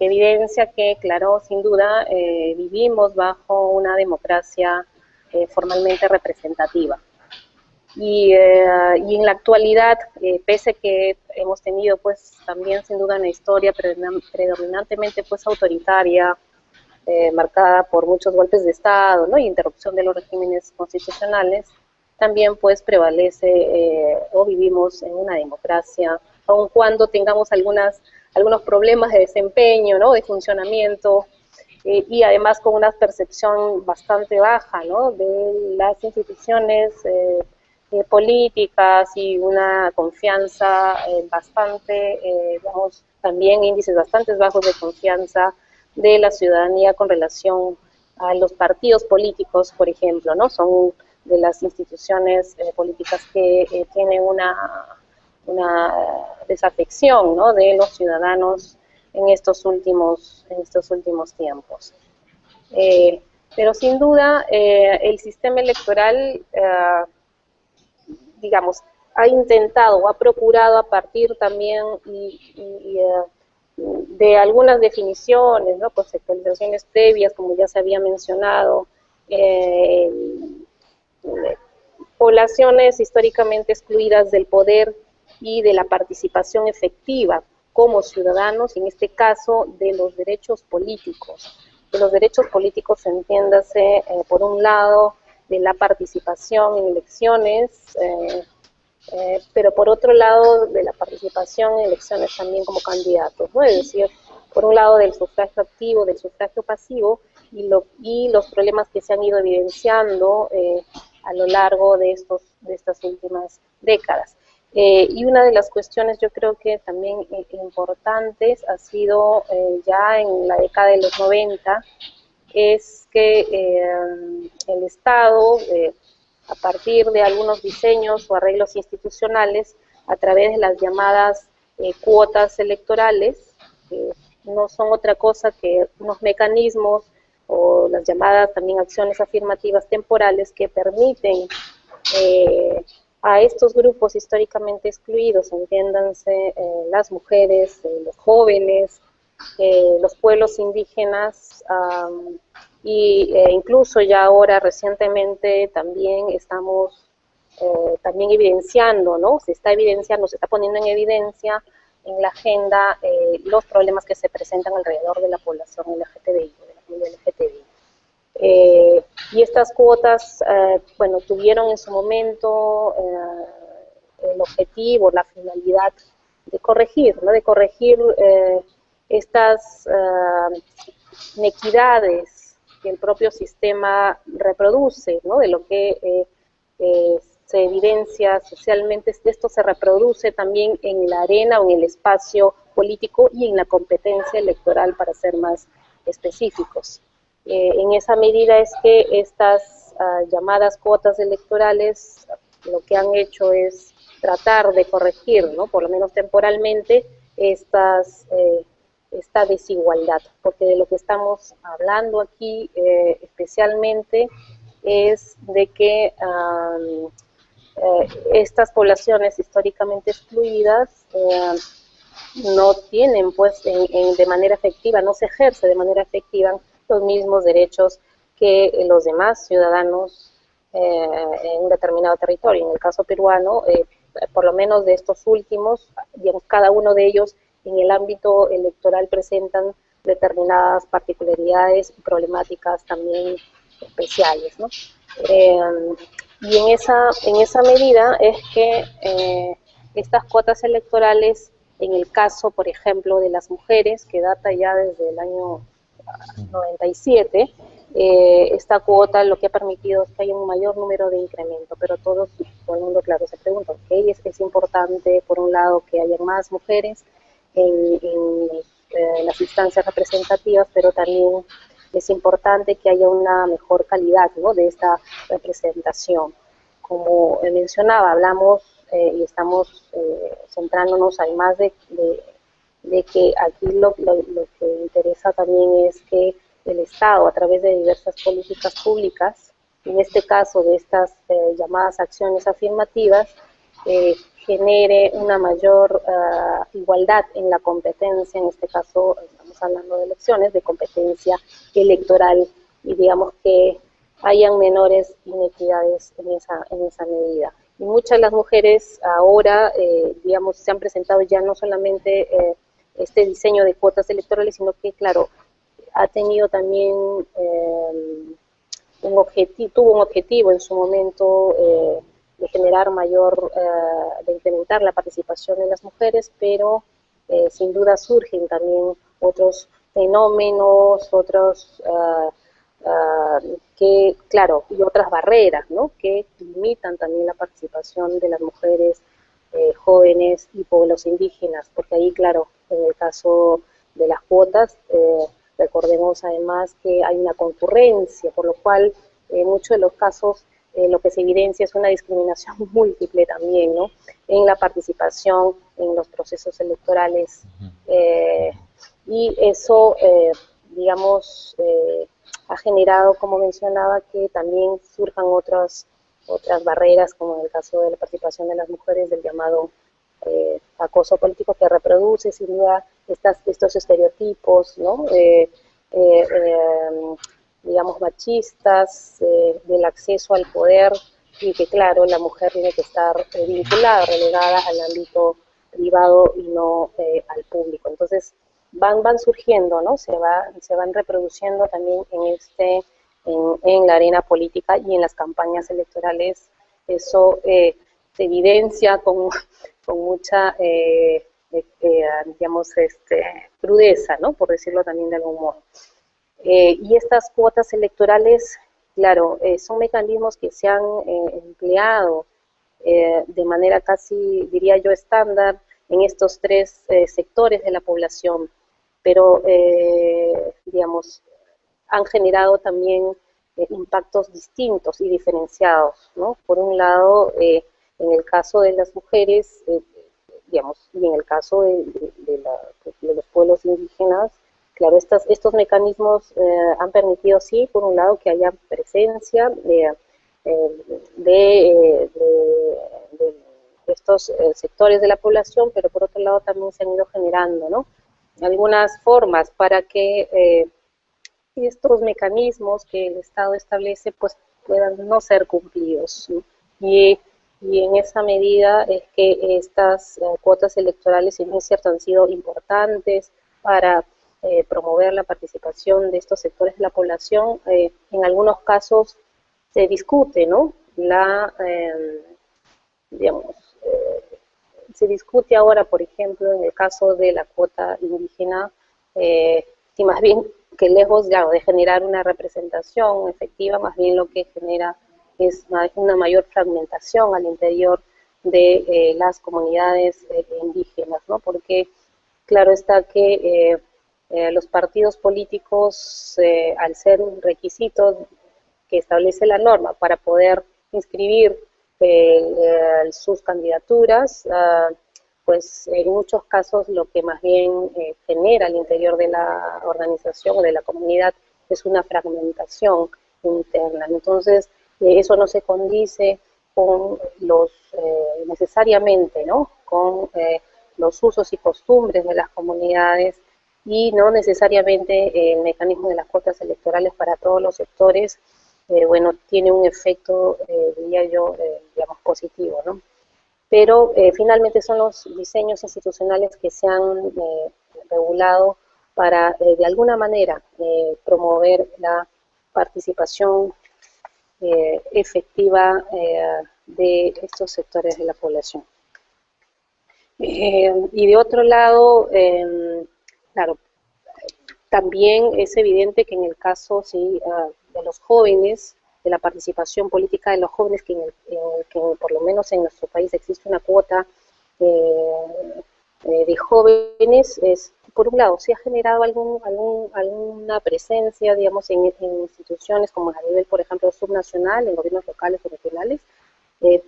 evidencia que, claro, sin duda, vivimos bajo una democracia formalmente representativa. Y en la actualidad, pese que hemos tenido pues también sin duda una historia predominantemente pues autoritaria, marcada por muchos golpes de Estado, ¿no? Y interrupción de los regímenes constitucionales, también pues prevalece o vivimos en una democracia, aun cuando tengamos algunos problemas de desempeño, ¿no? De funcionamiento, y además con una percepción bastante baja, ¿no? De las instituciones políticas y una confianza bastante, digamos, también índices bastante bajos de confianza de la ciudadanía con relación a los partidos políticos, por ejemplo, ¿no? Son de las instituciones políticas que tienen una desafección, ¿no? De los ciudadanos en estos últimos tiempos. Pero sin duda el sistema electoral digamos, ha intentado o ha procurado a partir también de algunas definiciones, ¿no? Conceptualizaciones previas, como ya se había mencionado, poblaciones históricamente excluidas del poder y de la participación efectiva como ciudadanos, en este caso de los derechos políticos. de los derechos políticos, entiéndase, por un lado, de la participación en elecciones, pero por otro lado, de la participación en elecciones también como candidatos, ¿no? Es decir, por un lado del sufragio activo, del sufragio pasivo, y los problemas que se han ido evidenciando a lo largo de estas últimas décadas. Y una de las cuestiones yo creo que también importantes ha sido ya en la década de los 90, es que el Estado, a partir de algunos diseños o arreglos institucionales, a través de las llamadas cuotas electorales, que no son otra cosa que unos mecanismos o las llamadas también acciones afirmativas temporales que permiten a estos grupos históricamente excluidos, entiéndanse las mujeres, los jóvenes, los pueblos indígenas, incluso ya ahora recientemente también estamos también evidenciando, ¿no? Se está poniendo en evidencia en la agenda los problemas que se presentan alrededor de la población LGTBI, de la comunidad LGTBI. Y estas cuotas, bueno, tuvieron en su momento el objetivo, la finalidad de corregir, ¿no? De corregir estas inequidades que el propio sistema reproduce, ¿no? De lo que se evidencia socialmente, esto se reproduce también en la arena o en el espacio político y en la competencia electoral, para ser más específicos. En esa medida es que estas llamadas cuotas electorales lo que han hecho es tratar de corregir, ¿no? Por lo menos temporalmente, esta desigualdad, porque de lo que estamos hablando aquí especialmente es de que estas poblaciones históricamente excluidas no tienen, pues, de manera efectiva, no se ejerce de manera efectiva los mismos derechos que los demás ciudadanos en un determinado territorio. En el caso peruano, por lo menos de estos últimos, digamos, cada uno de ellos en el ámbito electoral presentan determinadas particularidades y problemáticas también especiales, ¿no? Y en esa medida es que estas cuotas electorales, en el caso, por ejemplo, de las mujeres, que data ya desde el año 97, esta cuota lo que ha permitido es que haya un mayor número de incremento, pero todo el mundo, claro, se pregunta, ¿okay? Es importante, por un lado, que haya más mujeres en las instancias representativas, pero también es importante que haya una mejor calidad, ¿no? De esta representación. Como mencionaba, hablamos y estamos centrándonos, además de que aquí lo que interesa también es que el Estado, a través de diversas políticas públicas, en este caso de estas llamadas acciones afirmativas, genere una mayor igualdad en la competencia. En este caso estamos hablando de elecciones, de competencia electoral, y digamos que hayan menores inequidades en esa medida. Y muchas de las mujeres ahora, digamos, se han presentado ya no solamente este diseño de cuotas electorales, sino que, claro, ha tenido también tuvo un objetivo en su momento de generar de incrementar la participación de las mujeres, pero sin duda surgen también otros fenómenos, que, claro, y otras barreras, ¿no? Que limitan también la participación de las mujeres jóvenes y pueblos indígenas, porque ahí, claro, en el caso de las cuotas, recordemos además que hay una concurrencia, por lo cual en muchos de los casos lo que se evidencia es una discriminación múltiple también, ¿no? En la participación en los procesos electorales, y eso, digamos, ha generado, como mencionaba, que también surjan otras barreras, como en el caso de la participación de las mujeres, del llamado acoso político, que reproduce sin duda estos estereotipos, ¿no? Digamos, machistas, del acceso al poder, y que, claro, la mujer tiene que estar vinculada, relegada al ámbito privado y no al público. Entonces, van surgiendo, ¿no? Se van reproduciendo también en la arena política y en las campañas electorales. Eso se evidencia con mucha, digamos, crudeza, ¿no? Por decirlo también de algún modo. Y estas cuotas electorales, claro, son mecanismos que se han empleado de manera casi, diría yo, estándar en estos tres sectores de la población, pero, digamos, han generado también impactos distintos y diferenciados, ¿no? Por un lado, en el caso de las mujeres, digamos, y en el caso de los pueblos indígenas, claro, estos mecanismos han permitido, sí, por un lado, que haya presencia de estos sectores de la población, pero por otro lado también se han ido generando, ¿no? Algunas formas para que estos mecanismos que el Estado establece pues puedan no ser cumplidos, ¿no? Y en esa medida es que estas cuotas electorales, si bien es cierto, han sido importantes para promover la participación de estos sectores de la población, en algunos casos se discute, ¿no? Digamos, se discute ahora, por ejemplo, en el caso de la cuota indígena, si más bien que lejos de generar una representación efectiva, más bien lo que genera es una mayor fragmentación al interior de las comunidades indígenas, ¿no? Porque claro está que los partidos políticos, al ser un requisito que establece la norma para poder inscribir sus candidaturas, pues en muchos casos lo que más bien genera al interior de la organización o de la comunidad es una fragmentación interna. Entonces, eso no se condice con necesariamente, ¿no? Con los usos y costumbres de las comunidades, y no necesariamente el mecanismo de las cuotas electorales para todos los sectores, bueno, tiene un efecto, diría yo, digamos, positivo, ¿no? Pero finalmente son los diseños institucionales que se han regulado para, de alguna manera, promover la participación efectiva de estos sectores de la población. Y de otro lado, claro, también es evidente que en el caso de los jóvenes, de la participación política de los jóvenes, que por lo menos en nuestro país existe una cuota de jóvenes, por un lado, se ha generado alguna presencia, digamos, en instituciones como a nivel, por ejemplo, subnacional, en gobiernos locales o regionales,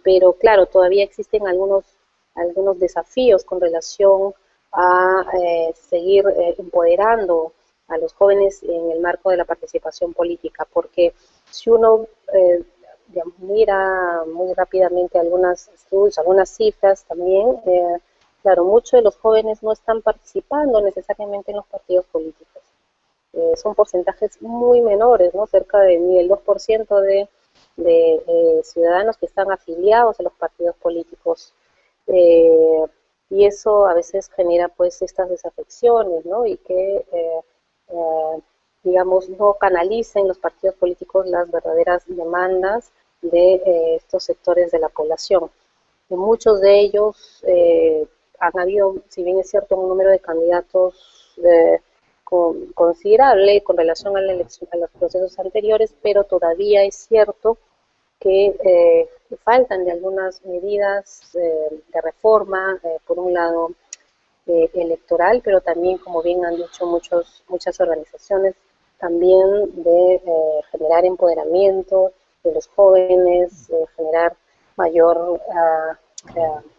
pero claro, todavía existen algunos desafíos con relación a seguir empoderando a los jóvenes en el marco de la participación política, porque si uno digamos, mira muy rápidamente algunos estudios, algunas cifras también, claro, muchos de los jóvenes no están participando necesariamente en los partidos políticos. Son porcentajes muy menores, ¿no? Cerca de ni el 2% de ciudadanos que están afiliados a los partidos políticos. Y eso a veces genera pues estas desafecciones, ¿no? Y que digamos, no canalicen los partidos políticos las verdaderas demandas de estos sectores de la población. En muchos de ellos han habido, si bien es cierto, un número de candidatos considerable con relación a los procesos anteriores, pero todavía es cierto que faltan de algunas medidas de reforma, por un lado electoral, pero también, como bien han dicho muchas organizaciones, también de generar empoderamiento de los jóvenes, generar mayor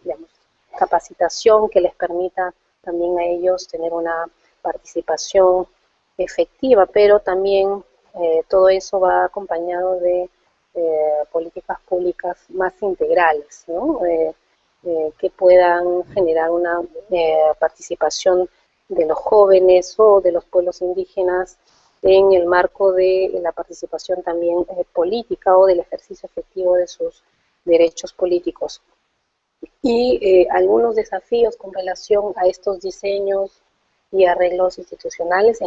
digamos, capacitación que les permita también a ellos tener una participación efectiva, pero también todo eso va acompañado de políticas públicas más integrales, ¿no? Que puedan generar una participación de los jóvenes o de los pueblos indígenas en el marco de la participación también política o del ejercicio efectivo de sus derechos políticos. Y algunos desafíos con relación a estos diseños y arreglos institucionales,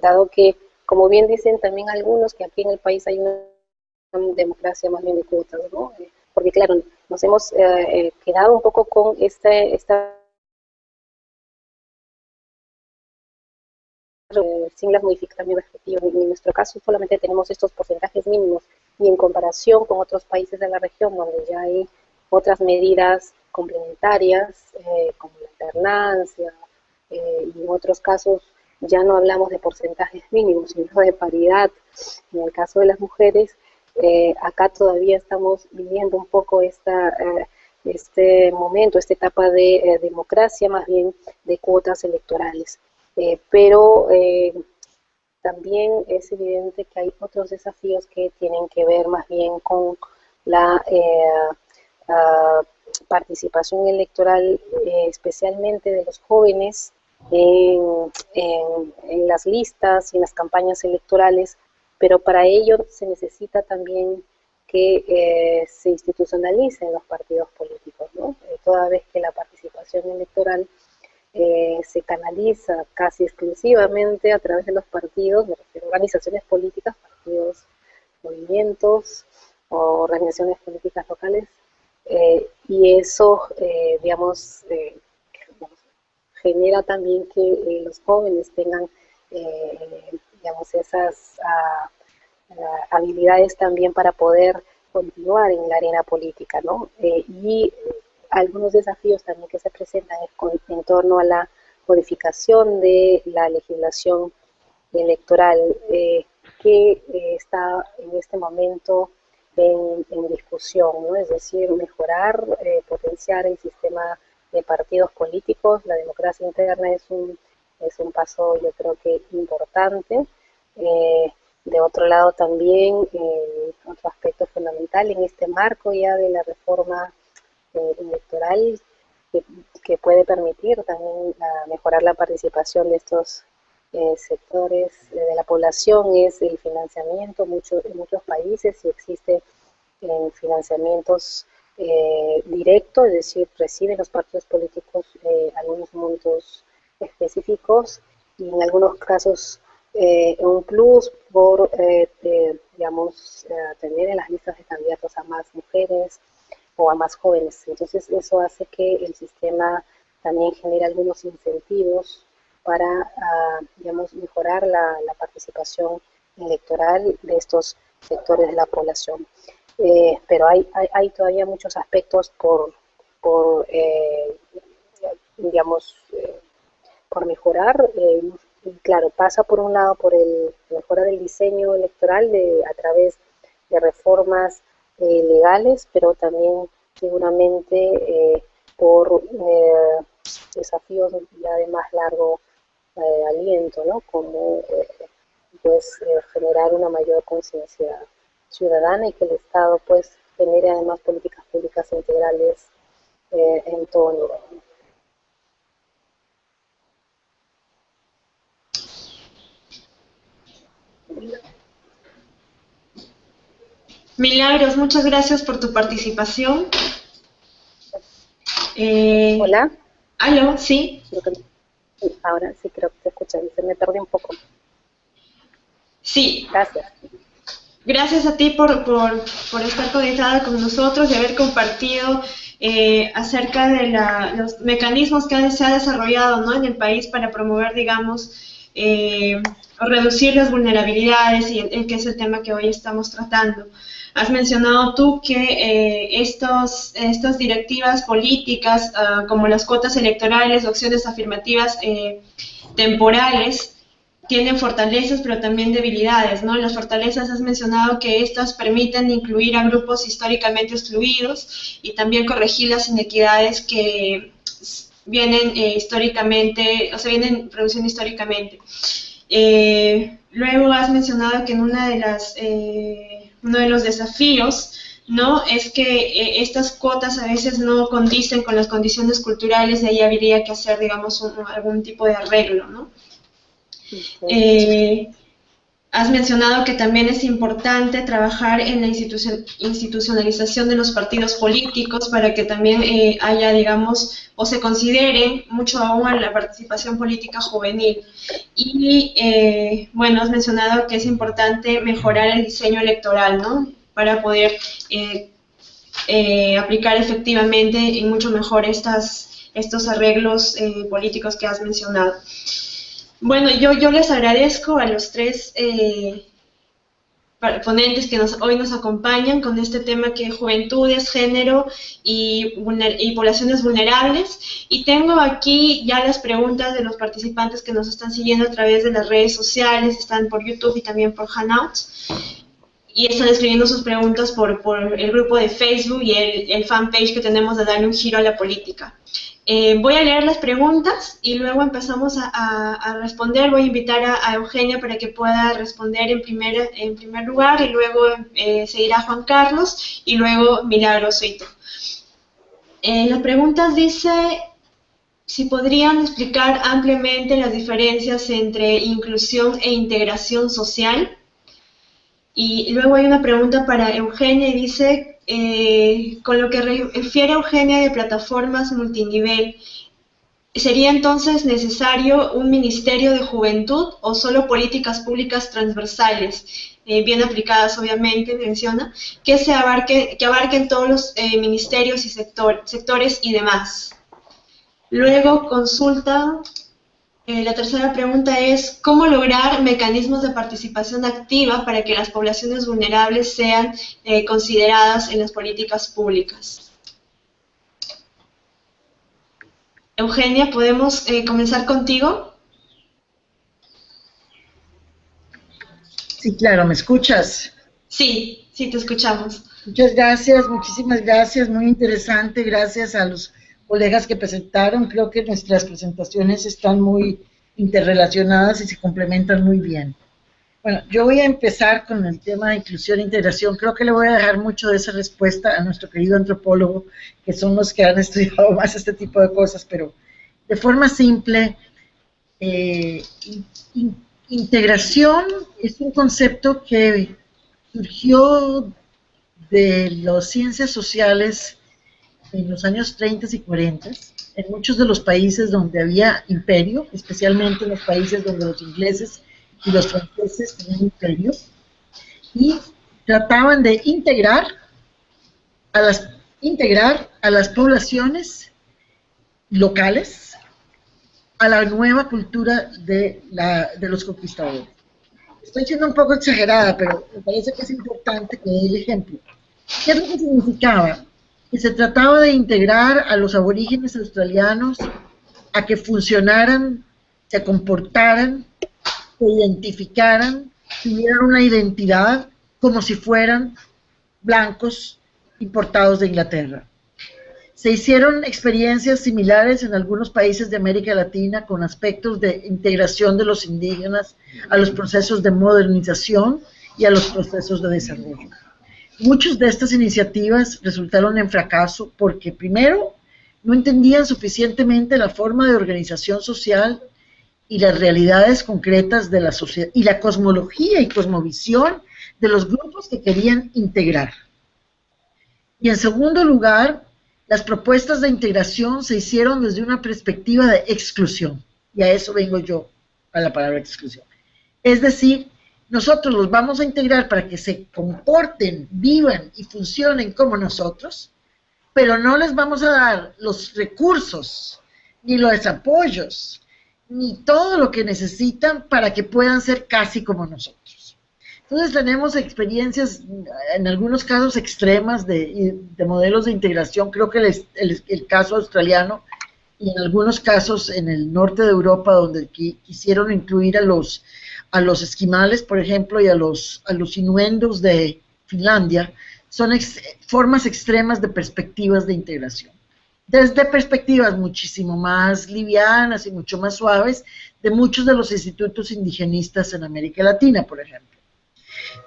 dado que, como bien dicen también algunos, que aquí en el país hay una democracia más bien de cuotas, ¿no? Porque claro, nos hemos quedado un poco con esta sin las modificaciones respectivas. En nuestro caso solamente tenemos estos porcentajes mínimos y en comparación con otros países de la región donde ya hay otras medidas complementarias como la alternancia y en otros casos ya no hablamos de porcentajes mínimos sino de paridad. En el caso de las mujeres acá todavía estamos viviendo un poco este momento, esta etapa de democracia, más bien de cuotas electorales. Pero también es evidente que hay otros desafíos que tienen que ver más bien con la participación electoral, especialmente de los jóvenes en las listas y en las campañas electorales, pero para ello se necesita también que se institucionalicen los partidos políticos, ¿no? Toda vez que la participación electoral se canaliza casi exclusivamente a través de los partidos, de organizaciones políticas, partidos, movimientos o organizaciones políticas locales, y eso, digamos, genera también que los jóvenes tengan, digamos, esas habilidades también para poder continuar en la arena política, ¿no? Y algunos desafíos también que se presentan es en torno a la modificación de la legislación electoral que está en este momento en discusión, ¿no? Es decir, mejorar, potenciar el sistema de partidos políticos. La democracia interna es un paso, yo creo que importante. De otro lado también, otro aspecto fundamental en este marco ya de la reforma electoral que puede permitir también mejorar la participación de estos sectores de la población es el financiamiento. En muchos países sí existe financiamientos directos, es decir, reciben los partidos políticos algunos montos específicos y en algunos casos un plus por, digamos, tener en las listas de candidatos a más mujeres o a más jóvenes. Entonces eso hace que el sistema también genere algunos incentivos para, digamos, mejorar la participación electoral de estos sectores de la población. Pero hay todavía muchos aspectos por digamos, por mejorar. Y claro, pasa por un lado por el mejorar el diseño electoral a través de reformas legales, pero también seguramente por desafíos ya de más largo aliento, ¿no? Como pues generar una mayor conciencia ciudadana y que el Estado pues genere además políticas públicas integrales en todo nivel. Milagros, muchas gracias por tu participación. Hola. ¿Aló? ¿Sí? Ahora sí creo que te escuchan, se me perdió un poco. Sí. Gracias. Gracias a ti por estar conectada con nosotros y haber compartido acerca de los mecanismos que se ha desarrollado, ¿no?, en el país para promover, digamos, o reducir las vulnerabilidades y el que es el tema que hoy estamos tratando. Has mencionado tú que estas directivas políticas, como las cuotas electorales, opciones afirmativas temporales, tienen fortalezas pero también debilidades, ¿no? Las fortalezas has mencionado que estas permiten incluir a grupos históricamente excluidos y también corregir las inequidades que vienen históricamente, o se vienen produciendo históricamente. Luego has mencionado que en uno de los desafíos, ¿no?, es que estas cuotas a veces no condicen con las condiciones culturales, y ahí habría que hacer, digamos, algún tipo de arreglo, ¿no? has mencionado que también es importante trabajar en la institucionalización de los partidos políticos para que también haya, digamos, o se considere mucho aún a la participación política juvenil. Y, bueno, has mencionado que es importante mejorar el diseño electoral, ¿no? Para poder aplicar efectivamente y mucho mejor estos arreglos políticos que has mencionado. Bueno, yo les agradezco a los tres ponentes que hoy nos acompañan con este tema que es juventudes, género y poblaciones vulnerables. Y tengo aquí ya las preguntas de los participantes que nos están siguiendo a través de las redes sociales, están por YouTube y también por Hangouts. Y están escribiendo sus preguntas por el grupo de Facebook y el fanpage que tenemos de Darle un Giro a la Política. Voy a leer las preguntas y luego empezamos a responder. Voy a invitar a Eugenia para que pueda responder en primer lugar y luego seguirá Juan Carlos y luego Milagros Suito. La pregunta dice si podrían explicar ampliamente las diferencias entre inclusión e integración social. Y luego hay una pregunta para Eugenia y dice, con lo que refiere Eugenia de plataformas multinivel, ¿sería entonces necesario un ministerio de juventud o solo políticas públicas transversales, bien aplicadas obviamente, menciona, que abarquen todos los ministerios y sectores y demás? Luego consulta... la tercera pregunta es, ¿cómo lograr mecanismos de participación activa para que las poblaciones vulnerables sean consideradas en las políticas públicas? Eugenia, ¿podemos comenzar contigo? Sí, claro, ¿me escuchas? Sí, sí, te escuchamos. Muchas gracias, muchísimas gracias, muy interesante, gracias a los colegas que presentaron. Creo que nuestras presentaciones están muy interrelacionadas y se complementan muy bien. Bueno, yo voy a empezar con el tema de inclusión e integración. Creo que le voy a dejar mucho de esa respuesta a nuestro querido antropólogo, que son los que han estudiado más este tipo de cosas, pero de forma simple, integración es un concepto que surgió de las ciencias sociales en los años 30 y 40, en muchos de los países donde había imperio, especialmente en los países donde los ingleses y los franceses tenían imperio, y trataban de integrar a las poblaciones locales a la nueva cultura de los conquistadores. Estoy siendo un poco exagerada, pero me parece que es importante que dé el ejemplo. ¿Qué es lo que significaba? Que se trataba de integrar a los aborígenes australianos a que funcionaran, se comportaran, se identificaran, tuvieran una identidad como si fueran blancos importados de Inglaterra. Se hicieron experiencias similares en algunos países de América Latina con aspectos de integración de los indígenas a los procesos de modernización y a los procesos de desarrollo. Muchas de estas iniciativas resultaron en fracaso porque, primero, no entendían suficientemente la forma de organización social y las realidades concretas de la sociedad y la cosmología y cosmovisión de los grupos que querían integrar. Y en segundo lugar, las propuestas de integración se hicieron desde una perspectiva de exclusión, y a eso vengo yo, a la palabra exclusión. Es decir, nosotros los vamos a integrar para que se comporten, vivan y funcionen como nosotros, pero no les vamos a dar los recursos, ni los apoyos, ni todo lo que necesitan para que puedan ser casi como nosotros. Entonces tenemos experiencias, en algunos casos extremas, de modelos de integración. Creo que el caso australiano, y en algunos casos en el norte de Europa, donde quisieron incluir a los esquimales, por ejemplo, y a los inuendos de Finlandia, son formas extremas de perspectivas de integración. Desde perspectivas muchísimo más livianas y mucho más suaves de muchos de los institutos indigenistas en América Latina, por ejemplo.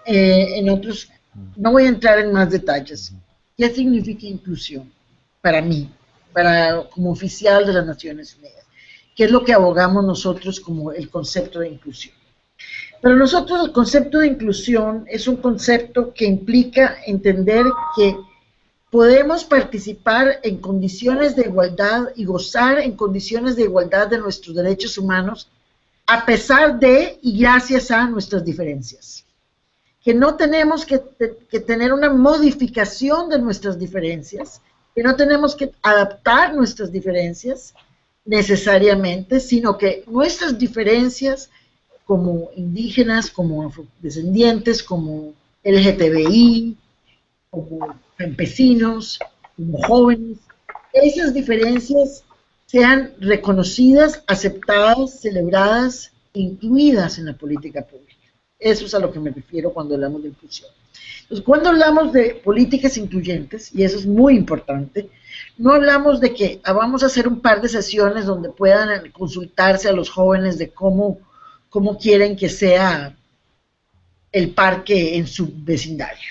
En otros, no voy a entrar en más detalles. ¿Qué significa inclusión para mí, como oficial de las Naciones Unidas? ¿Qué es lo que abogamos nosotros como el concepto de inclusión? Para nosotros el concepto de inclusión es un concepto que implica entender que podemos participar en condiciones de igualdad y gozar en condiciones de igualdad de nuestros derechos humanos a pesar de y gracias a nuestras diferencias. Que no tenemos que tener una modificación de nuestras diferencias, que no tenemos que adaptar nuestras diferencias necesariamente, sino que nuestras diferencias como indígenas, como afrodescendientes, como LGTBI, como campesinos, como jóvenes, esas diferencias sean reconocidas, aceptadas, celebradas, incluidas en la política pública. Eso es a lo que me refiero cuando hablamos de inclusión. Entonces, cuando hablamos de políticas incluyentes, y eso es muy importante, no hablamos de que vamos a hacer un par de sesiones donde puedan consultarse a los jóvenes de cómo quieren que sea el parque en su vecindario.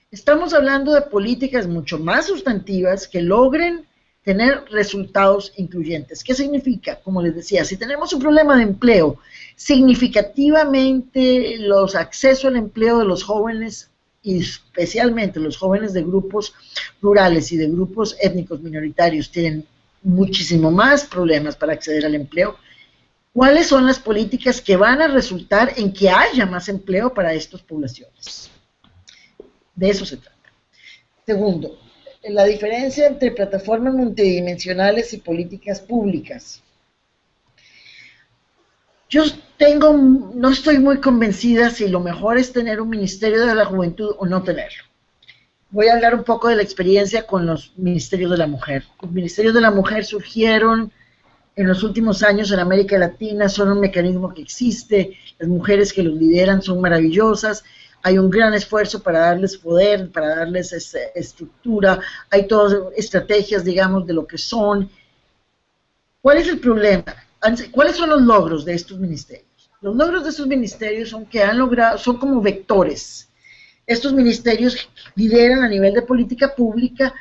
Estamos hablando de políticas mucho más sustantivas que logren tener resultados incluyentes. ¿Qué significa? Como les decía, si tenemos un problema de empleo, significativamente los accesos al empleo de los jóvenes, y especialmente los jóvenes de grupos rurales y de grupos étnicos minoritarios, tienen muchísimo más problemas para acceder al empleo. ¿Cuáles son las políticas que van a resultar en que haya más empleo para estas poblaciones? De eso se trata. Segundo, la diferencia entre plataformas multidimensionales y políticas públicas. Yo no estoy muy convencida si lo mejor es tener un Ministerio de la Juventud o no tenerlo. Voy a hablar un poco de la experiencia con los Ministerios de la Mujer. Los Ministerios de la Mujer surgieron en los últimos años en América Latina, son un mecanismo que existe, las mujeres que los lideran son maravillosas, hay un gran esfuerzo para darles poder, para darles estructura, hay todas estrategias, digamos, de lo que son. ¿Cuál es el problema? ¿Cuáles son los logros de estos ministerios? Los logros de estos ministerios son que han logrado, son como vectores. Estos ministerios lideran a nivel de política pública,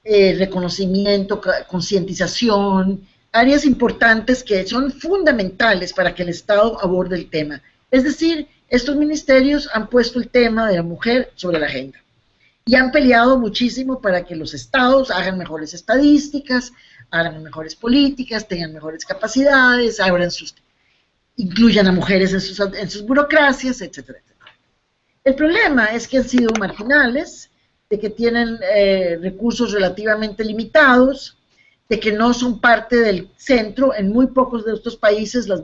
reconocimiento, concientización, áreas importantes que son fundamentales para que el Estado aborde el tema. Es decir, estos ministerios han puesto el tema de la mujer sobre la agenda y han peleado muchísimo para que los estados hagan mejores estadísticas, hagan mejores políticas, tengan mejores capacidades, incluyan a mujeres en sus burocracias, etcétera, etcétera. El problema es que han sido marginales, de que tienen recursos relativamente limitados, de que no son parte del centro. En muy pocos de estos países los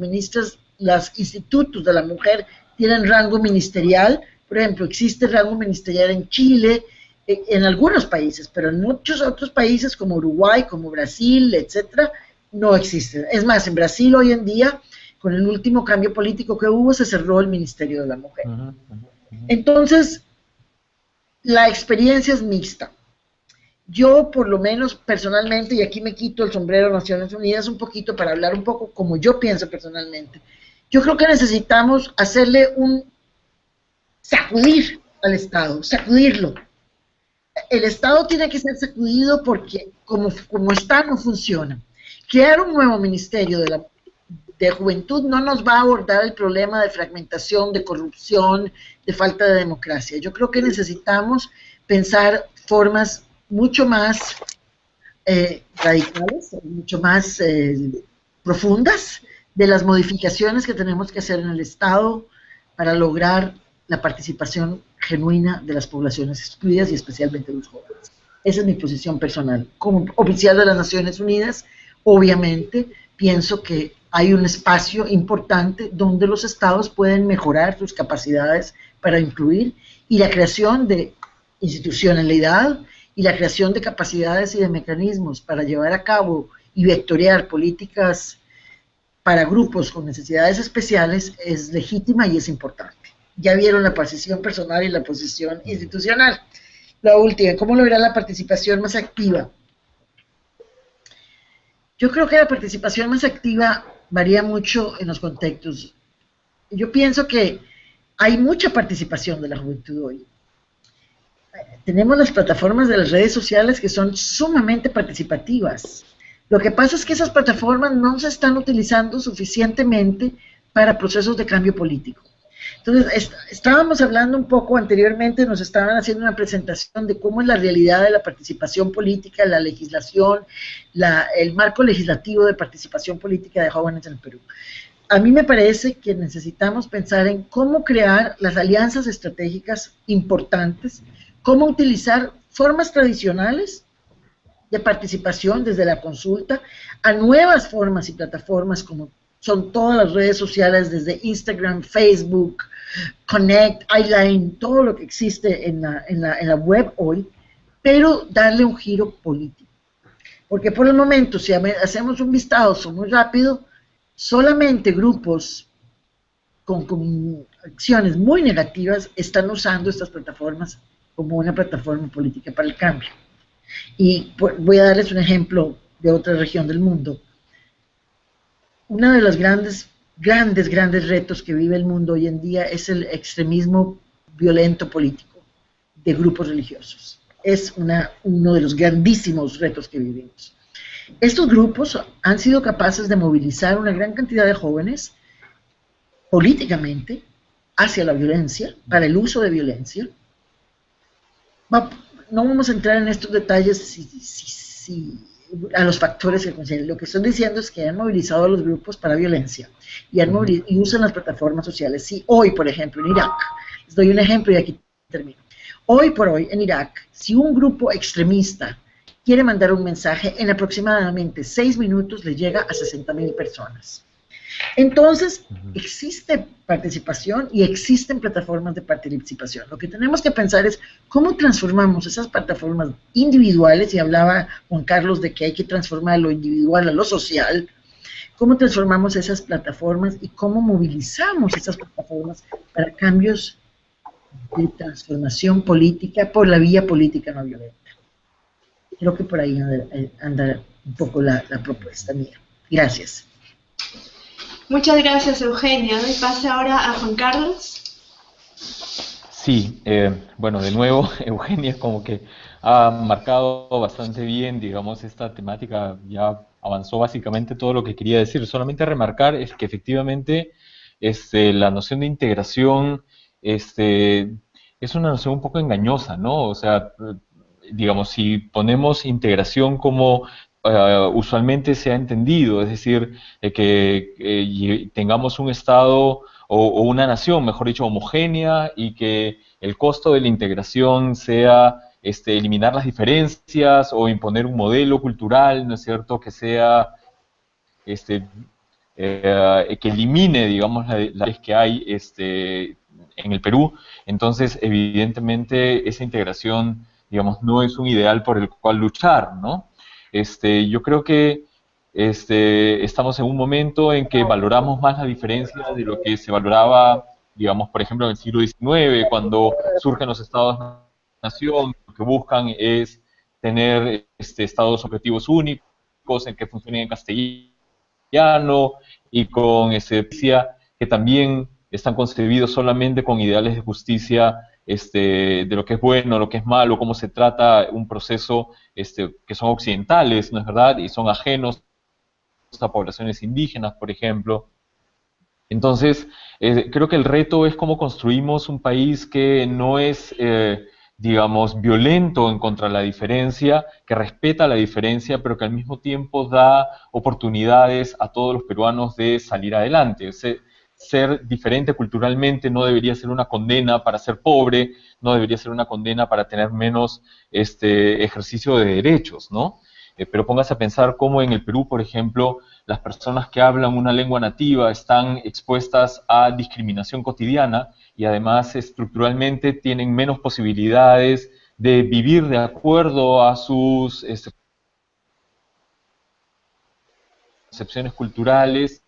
institutos de la mujer tienen rango ministerial. Por ejemplo, existe rango ministerial en Chile, en algunos países, pero en muchos otros países como Uruguay, como Brasil, etcétera, no existe. Es más, en Brasil hoy en día, con el último cambio político que hubo, se cerró el Ministerio de la Mujer. Entonces, la experiencia es mixta. Yo, por lo menos personalmente, y aquí me quito el sombrero de Naciones Unidas un poquito para hablar un poco como yo pienso personalmente, yo creo que necesitamos hacerle sacudir al Estado, sacudirlo. El Estado tiene que ser sacudido porque como está no funciona. Crear un nuevo ministerio de juventud no nos va a abordar el problema de fragmentación, de corrupción, de falta de democracia. Yo creo que necesitamos pensar formas mucho más radicales, mucho más profundas de las modificaciones que tenemos que hacer en el Estado para lograr la participación genuina de las poblaciones excluidas y especialmente de los jóvenes. Esa es mi posición personal. Como oficial de las Naciones Unidas, obviamente pienso que hay un espacio importante donde los estados pueden mejorar sus capacidades para incluir, y la creación de institucionalidad y la creación de capacidades y de mecanismos para llevar a cabo y vectorear políticas para grupos con necesidades especiales es legítima y es importante. Ya vieron la posición personal y la posición institucional. La última, ¿cómo lograr la participación más activa? Yo creo que la participación más activa varía mucho en los contextos. Yo pienso que hay mucha participación de la juventud hoy. Tenemos las plataformas de las redes sociales que son sumamente participativas. Lo que pasa es que esas plataformas no se están utilizando suficientemente para procesos de cambio político. Entonces, estábamos hablando un poco anteriormente, nos estaban haciendo una presentación de cómo es la realidad de la participación política, la legislación, el marco legislativo de participación política de jóvenes en el Perú. A mí me parece que necesitamos pensar en cómo crear las alianzas estratégicas importantes, cómo utilizar formas tradicionales de participación desde la consulta a nuevas formas y plataformas como son todas las redes sociales, desde Instagram, Facebook, Connect, iLine, todo lo que existe en la web hoy, pero darle un giro político. Porque por el momento, si hacemos un vistazo muy rápido, solamente grupos con acciones muy negativas están usando estas plataformas como una plataforma política para el cambio. Y voy a darles un ejemplo de otra región del mundo. Uno de los grandes retos que vive el mundo hoy en día es el extremismo violento político de grupos religiosos. Es uno de los grandísimos retos que vivimos. Estos grupos han sido capaces de movilizar una gran cantidad de jóvenes políticamente hacia la violencia, para el uso de violencia. No vamos a entrar en estos detalles a los factores que consideran. Lo que estoy diciendo es que han movilizado a los grupos para violencia y usan las plataformas sociales. Si hoy, por ejemplo, en Irak, les doy un ejemplo y aquí termino. Hoy por hoy, en Irak, si un grupo extremista quiere mandar un mensaje, en aproximadamente 6 minutos le llega a 60,000 personas. Entonces, existe participación y existen plataformas de participación. Lo que tenemos que pensar es cómo transformamos esas plataformas individuales, y hablaba Juan Carlos de que hay que transformar lo individual a lo social, cómo transformamos esas plataformas y cómo movilizamos esas plataformas para cambios de transformación política por la vía política no violenta. Creo que por ahí anda un poco la propuesta mía. Gracias. Muchas gracias, Eugenia. Doy pase ahora a Juan Carlos. Sí, bueno, de nuevo, Eugenia como que ha marcado bastante bien, digamos, esta temática, ya avanzó básicamente todo lo que quería decir. Solamente remarcar es que efectivamente la noción de integración es una noción un poco engañosa, ¿no? O sea, digamos, si ponemos integración como usualmente se ha entendido, es decir, que tengamos un Estado o una nación, mejor dicho, homogénea, y que el costo de la integración sea eliminar las diferencias o imponer un modelo cultural, ¿no es cierto?, que sea que elimine, digamos, las que hay en el Perú. Entonces, evidentemente, esa integración, digamos, no es un ideal por el cual luchar, ¿no? Yo creo que estamos en un momento en que valoramos más la diferencia de lo que se valoraba, digamos, por ejemplo, en el siglo XIX, cuando surgen los estados-nación. Lo que buscan es tener estados objetivos únicos en que funcionen en castellano y con que también están concebidos solamente con ideales de justicia, de lo que es bueno, lo que es malo, cómo se trata un proceso que son occidentales, ¿no es verdad? Y son ajenos a poblaciones indígenas, por ejemplo. Entonces, creo que el reto es cómo construimos un país que no es, digamos, violento en contra de la diferencia, que respeta la diferencia, pero que al mismo tiempo da oportunidades a todos los peruanos de salir adelante. Ser diferente culturalmente no debería ser una condena para ser pobre, no debería ser una condena para tener menos ejercicio de derechos, ¿no? Pero póngase a pensar cómo en el Perú, por ejemplo, las personas que hablan una lengua nativa están expuestas a discriminación cotidiana y además estructuralmente tienen menos posibilidades de vivir de acuerdo a sus concepciones culturales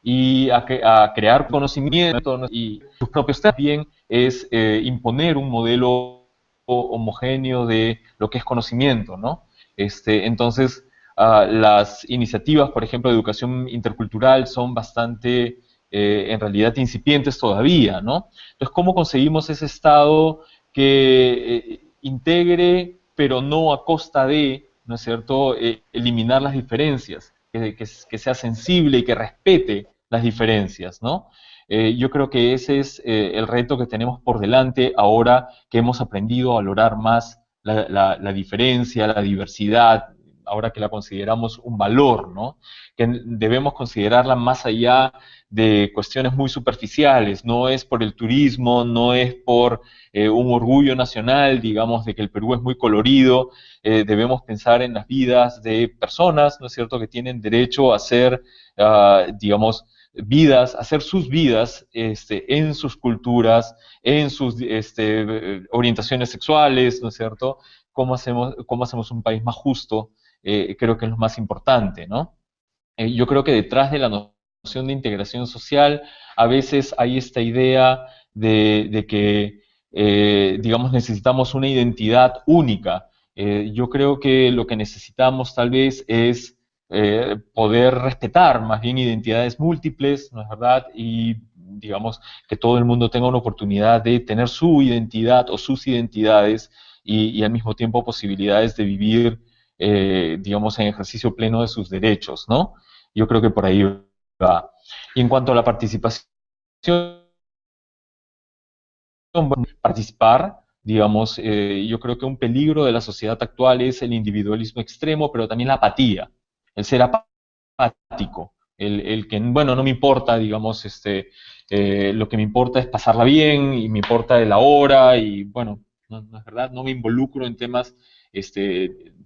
y a crear conocimiento, y sus propios también es imponer un modelo homogéneo de lo que es conocimiento, ¿no? Entonces, las iniciativas, por ejemplo, de educación intercultural son bastante, en realidad, incipientes todavía, ¿no? Entonces, ¿cómo conseguimos ese Estado que integre, pero no a costa de, ¿no es cierto?, eliminar las diferencias? que sea sensible y que respete las diferencias, ¿no? Yo creo que ese es el reto que tenemos por delante ahora que hemos aprendido a valorar más la diferencia, la diversidad, ahora que la consideramos un valor, ¿no? Que debemos considerarla más allá de cuestiones muy superficiales, no es por el turismo, no es por un orgullo nacional, digamos, de que el Perú es muy colorido, debemos pensar en las vidas de personas, ¿no es cierto?, que tienen derecho a ser, digamos, vidas, hacer sus vidas en sus culturas, en sus orientaciones sexuales, ¿no es cierto? ¿Cómo hacemos un país más justo? Creo que es lo más importante, ¿no? Yo creo que detrás de la noción de integración social a veces hay esta idea de que, digamos, necesitamos una identidad única. Yo creo que lo que necesitamos tal vez es poder respetar más bien identidades múltiples, ¿no es verdad? Y digamos que todo el mundo tenga una oportunidad de tener su identidad o sus identidades y al mismo tiempo posibilidades de vivir, digamos, en ejercicio pleno de sus derechos, ¿no? Yo creo que por ahí va. Y en cuanto a la participación, bueno, participar, digamos, yo creo que un peligro de la sociedad actual es el individualismo extremo, pero también la apatía, el ser apático, el que, bueno, no me importa, digamos, lo que me importa es pasarla bien y me importa el ahora y, bueno, no es verdad, no me involucro en temas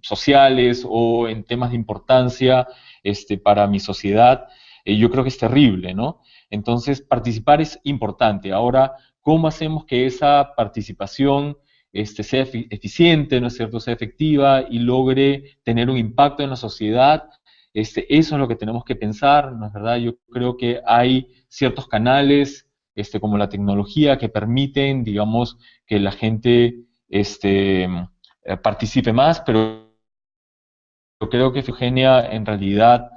sociales o en temas de importancia para mi sociedad. Yo creo que es terrible, ¿no? Entonces, participar es importante. Ahora, ¿cómo hacemos que esa participación sea eficiente, ¿no es cierto?, sea efectiva y logre tener un impacto en la sociedad? Eso es lo que tenemos que pensar, ¿no es verdad? Yo creo que hay ciertos canales, como la tecnología, que permiten, digamos, que la gente participe más, pero yo creo que Eugenia en realidad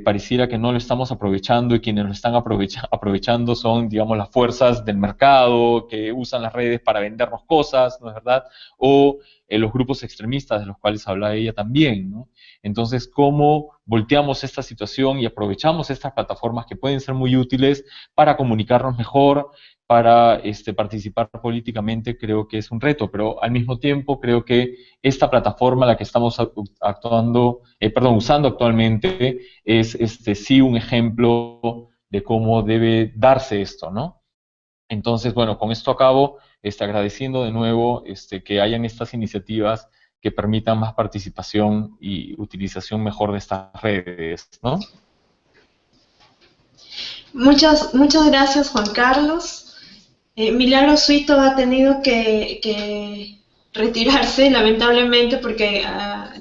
pareciera que no lo estamos aprovechando y quienes lo están aprovechando son, digamos, las fuerzas del mercado que usan las redes para vendernos cosas, ¿no es verdad? O los grupos extremistas de los cuales hablaba ella también, ¿no? Entonces, ¿cómo volteamos esta situación y aprovechamos estas plataformas que pueden ser muy útiles para comunicarnos mejor, para participar políticamente? Creo que es un reto, pero al mismo tiempo creo que esta plataforma, la que estamos usando actualmente, es sí un ejemplo de cómo debe darse esto, ¿no? Entonces, bueno, con esto acabo agradeciendo de nuevo que hayan estas iniciativas que permitan más participación y utilización mejor de estas redes, ¿no? Muchas gracias, Juan Carlos. Milagro Suito ha tenido que retirarse, lamentablemente, porque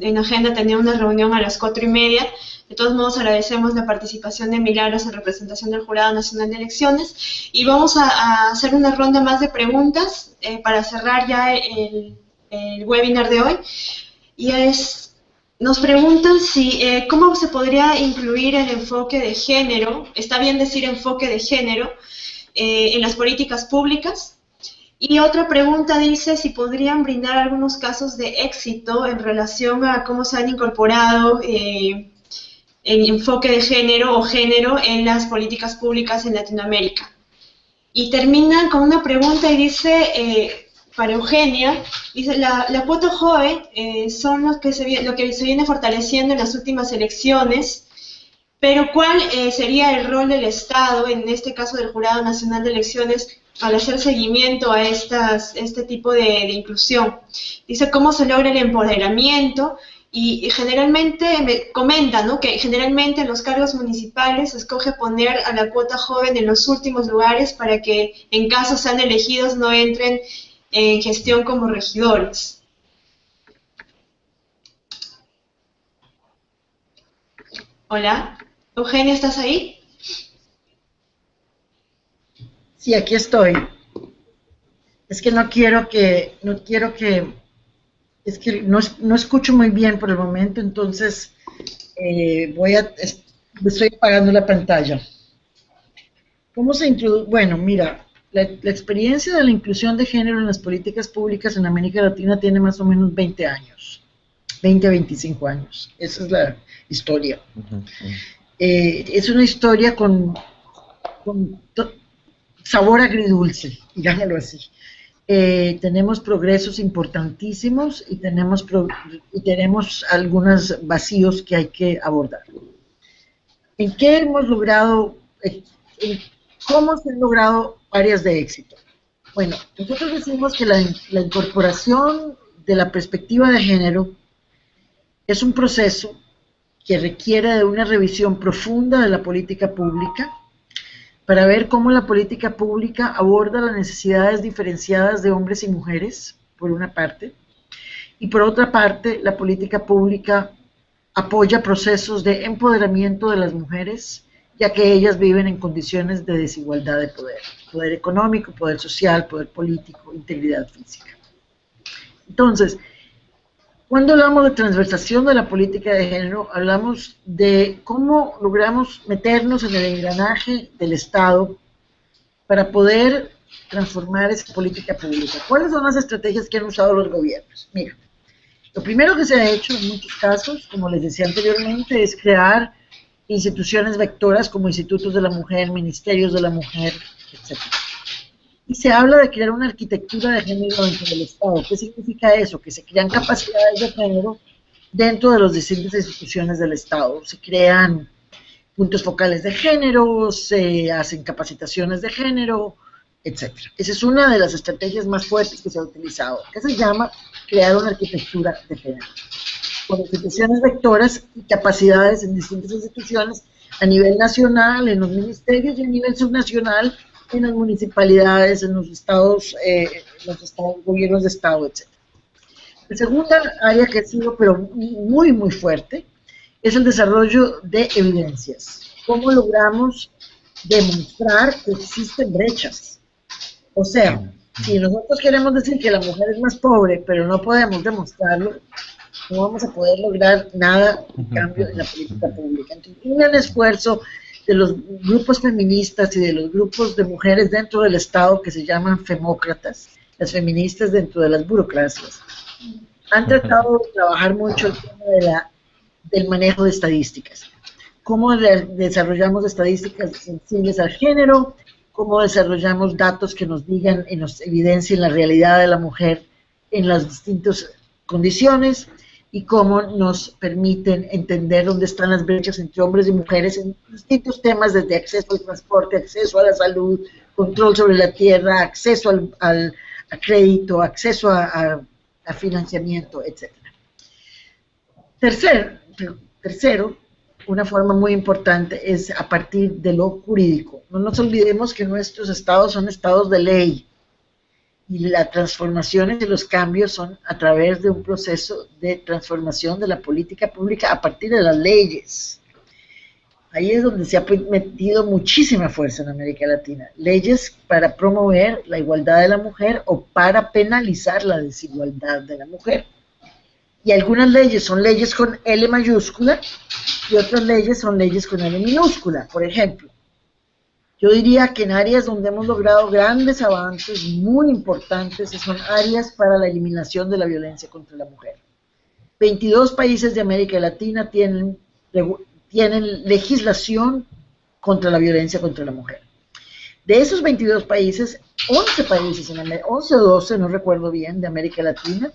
en agenda tenía una reunión a las 4:30. De todos modos, agradecemos la participación de Milagros en representación del Jurado Nacional de Elecciones. Y vamos a hacer una ronda más de preguntas para cerrar ya el webinar de hoy. Y nos preguntan cómo se podría incluir el enfoque de género, está bien decir enfoque de género, en las políticas públicas. Y otra pregunta dice si podrían brindar algunos casos de éxito en relación a cómo se han incorporado el enfoque de género o género en las políticas públicas en Latinoamérica. Y terminan con una pregunta y dice, para Eugenia, dice, la cuota joven son lo que se viene fortaleciendo en las últimas elecciones, pero ¿cuál sería el rol del Estado, en este caso del Jurado Nacional de Elecciones, al hacer seguimiento a este tipo de inclusión? Dice, ¿cómo se logra el empoderamiento? Y generalmente me comenta, ¿no?, que generalmente en los cargos municipales se escoge poner a la cuota joven en los últimos lugares para que en caso sean elegidos no entren en gestión como regidores. Hola, Eugenia, ¿estás ahí? Sí, aquí estoy. Es que no escucho muy bien por el momento, entonces estoy apagando la pantalla. ¿Cómo se introduce? Bueno, mira, la experiencia de la inclusión de género en las políticas públicas en América Latina tiene más o menos 20 años. 20 a 25 años. Esa es la historia. Ujú, Es una historia con sabor agridulce, digámoslo así. Tenemos progresos importantísimos y tenemos algunos vacíos que hay que abordar. ¿En qué hemos logrado, cómo se han logrado áreas de éxito? Bueno, nosotros decimos que la incorporación de la perspectiva de género es un proceso que requiere de una revisión profunda de la política pública para ver cómo la política pública aborda las necesidades diferenciadas de hombres y mujeres, por una parte, y por otra parte, la política pública apoya procesos de empoderamiento de las mujeres, ya que ellas viven en condiciones de desigualdad de poder económico, poder social, poder político, integridad física. Entonces, cuando hablamos de transversación de la política de género, hablamos de cómo logramos meternos en el engranaje del Estado para poder transformar esa política pública. ¿Cuáles son las estrategias que han usado los gobiernos? Mira, lo primero que se ha hecho en muchos casos, como les decía anteriormente, es crear instituciones vectoras como institutos de la mujer, ministerios de la mujer, etc. Y se habla de crear una arquitectura de género dentro del Estado. ¿Qué significa eso? Que se crean capacidades de género dentro de las distintas instituciones del Estado. Se crean puntos focales de género, se hacen capacitaciones de género, etc. Esa es una de las estrategias más fuertes que se ha utilizado, que se llama crear una arquitectura de género, con instituciones vectoras y capacidades en distintas instituciones a nivel nacional, en los ministerios y a nivel subnacional, en las municipalidades, en los estados, gobiernos de estado, etc. La segunda área que ha sido pero muy, muy fuerte es el desarrollo de evidencias. ¿Cómo logramos demostrar que existen brechas? O sea, si nosotros queremos decir que la mujer es más pobre, pero no podemos demostrarlo, no vamos a poder lograr nada en cambio en la política pública. Entonces, un gran esfuerzo de los grupos feministas y de los grupos de mujeres dentro del Estado que se llaman femócratas, las feministas dentro de las burocracias, han tratado de trabajar mucho el tema del manejo de estadísticas. Cómo desarrollamos estadísticas sensibles al género, cómo desarrollamos datos que nos digan y nos evidencien la realidad de la mujer en las distintas condiciones, y cómo nos permiten entender dónde están las brechas entre hombres y mujeres en distintos temas, desde acceso al transporte, acceso a la salud, control sobre la tierra, acceso a crédito, acceso a financiamiento, etc. Tercero, una forma muy importante es a partir de lo jurídico. No nos olvidemos que nuestros estados son estados de ley, y las transformaciones y los cambios son a través de un proceso de transformación de la política pública a partir de las leyes. Ahí es donde se ha metido muchísima fuerza en América Latina. Leyes para promover la igualdad de la mujer o para penalizar la desigualdad de la mujer. Y algunas leyes son leyes con L mayúscula y otras leyes son leyes con L minúscula. Por ejemplo, yo diría que en áreas donde hemos logrado grandes avances muy importantes son áreas para la eliminación de la violencia contra la mujer. 22 países de América Latina tienen legislación contra la violencia contra la mujer. De esos 22 países, 11 países, 11 o 12, no recuerdo bien, de América Latina,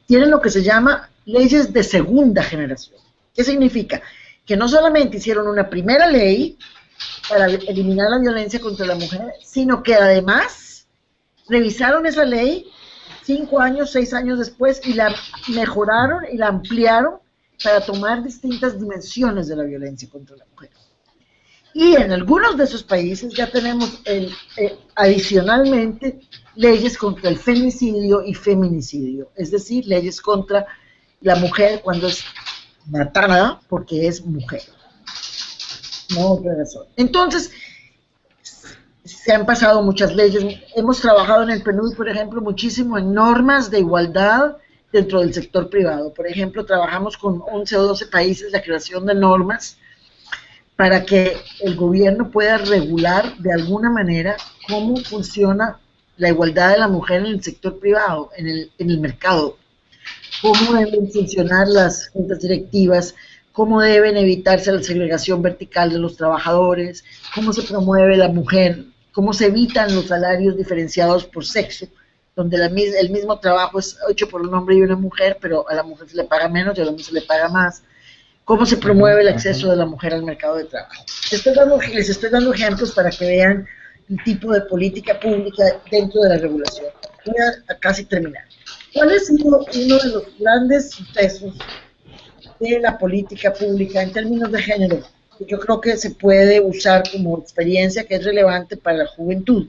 tienen lo que se llama leyes de segunda generación. ¿Qué significa? Que no solamente hicieron una primera ley para eliminar la violencia contra la mujer, sino que además revisaron esa ley 5 años, 6 años después y la mejoraron y la ampliaron para tomar distintas dimensiones de la violencia contra la mujer. Y en algunos de esos países ya tenemos adicionalmente leyes contra el femicidio y feminicidio, es decir, leyes contra la mujer cuando es matada porque es mujer. No otra razón. Entonces, se han pasado muchas leyes. Hemos trabajado en el PNUD, por ejemplo, muchísimo en normas de igualdad dentro del sector privado. Por ejemplo, trabajamos con 11 o 12 países la creación de normas para que el gobierno pueda regular de alguna manera cómo funciona la igualdad de la mujer en el sector privado, en el mercado. cómo deben funcionar las juntas directivas, cómo deben evitarse la segregación vertical de los trabajadores, cómo se promueve la mujer, cómo se evitan los salarios diferenciados por sexo, donde el mismo trabajo es hecho por un hombre y una mujer, pero a la mujer se le paga menos y al hombre se le paga más. Cómo se promueve el acceso de la mujer al mercado de trabajo. Les estoy dando ejemplos para que vean el tipo de política pública dentro de la regulación. Voy a casi terminar. ¿Cuál es uno de los grandes sucesos de la política pública en términos de género? Yo creo que se puede usar como experiencia que es relevante para la juventud.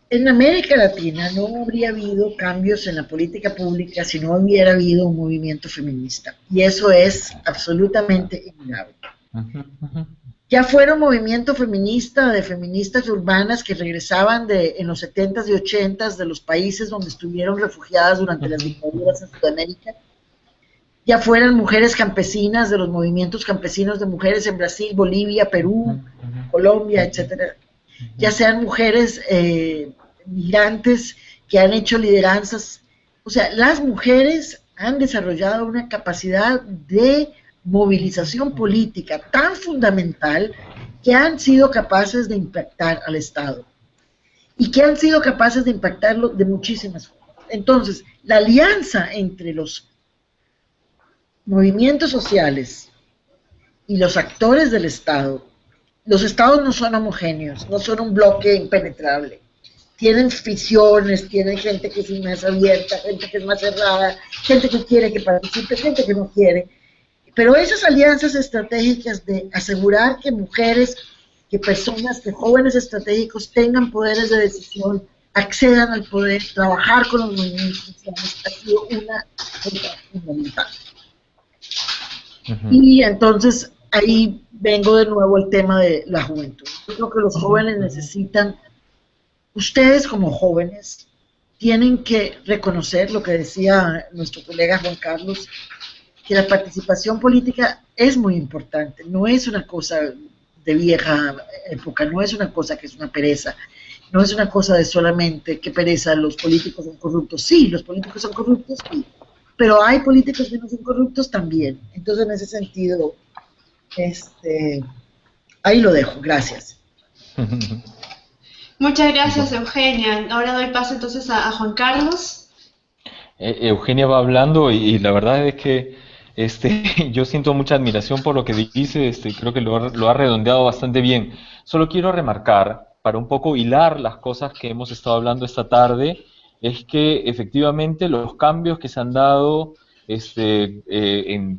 En América Latina no habría habido cambios en la política pública si no hubiera habido un movimiento feminista. Y eso es absolutamente innegable. Ya fuera un movimiento feminista de feministas urbanas que regresaban en los 70s y 80s de los países donde estuvieron refugiadas durante las dictaduras en Sudamérica, ya fueran mujeres campesinas de los movimientos campesinos de mujeres en Brasil, Bolivia, Perú, Colombia, etcétera, ya sean mujeres migrantes que han hecho lideranzas, o sea, las mujeres han desarrollado una capacidad de movilización política tan fundamental que han sido capaces de impactar al Estado y que han sido capaces de impactarlo de muchísimas formas. Entonces, la alianza entre los movimientos sociales y los actores del Estado, los estados no son homogéneos, no son un bloque impenetrable, tienen fisiones, tienen gente que es más abierta, gente que es más cerrada, gente que quiere que participe, gente que no quiere. Pero esas alianzas estratégicas de asegurar que mujeres, que personas, que jóvenes estratégicos tengan poderes de decisión, accedan al poder, trabajar con los movimientos sociales, ha sido una cosa fundamental. Y entonces ahí vengo de nuevo al tema de la juventud. Yo creo que los jóvenes necesitan, ustedes como jóvenes, tienen que reconocer lo que decía nuestro colega Juan Carlos, que la participación política es muy importante, no es una cosa de vieja época, no es una cosa que es una pereza, no es una cosa de solamente que pereza, los políticos son corruptos. Sí, los políticos son corruptos, sí, pero hay políticos que no son corruptos también. Entonces, en ese sentido, ahí lo dejo. Gracias. Muchas gracias, Eugenia. Ahora doy paso entonces a Juan Carlos. Eugenia va hablando y la verdad es que yo siento mucha admiración por lo que dice, creo que lo ha redondeado bastante bien. Solo quiero remarcar, para un poco hilar las cosas que hemos estado hablando esta tarde, es que efectivamente los cambios que se han dado,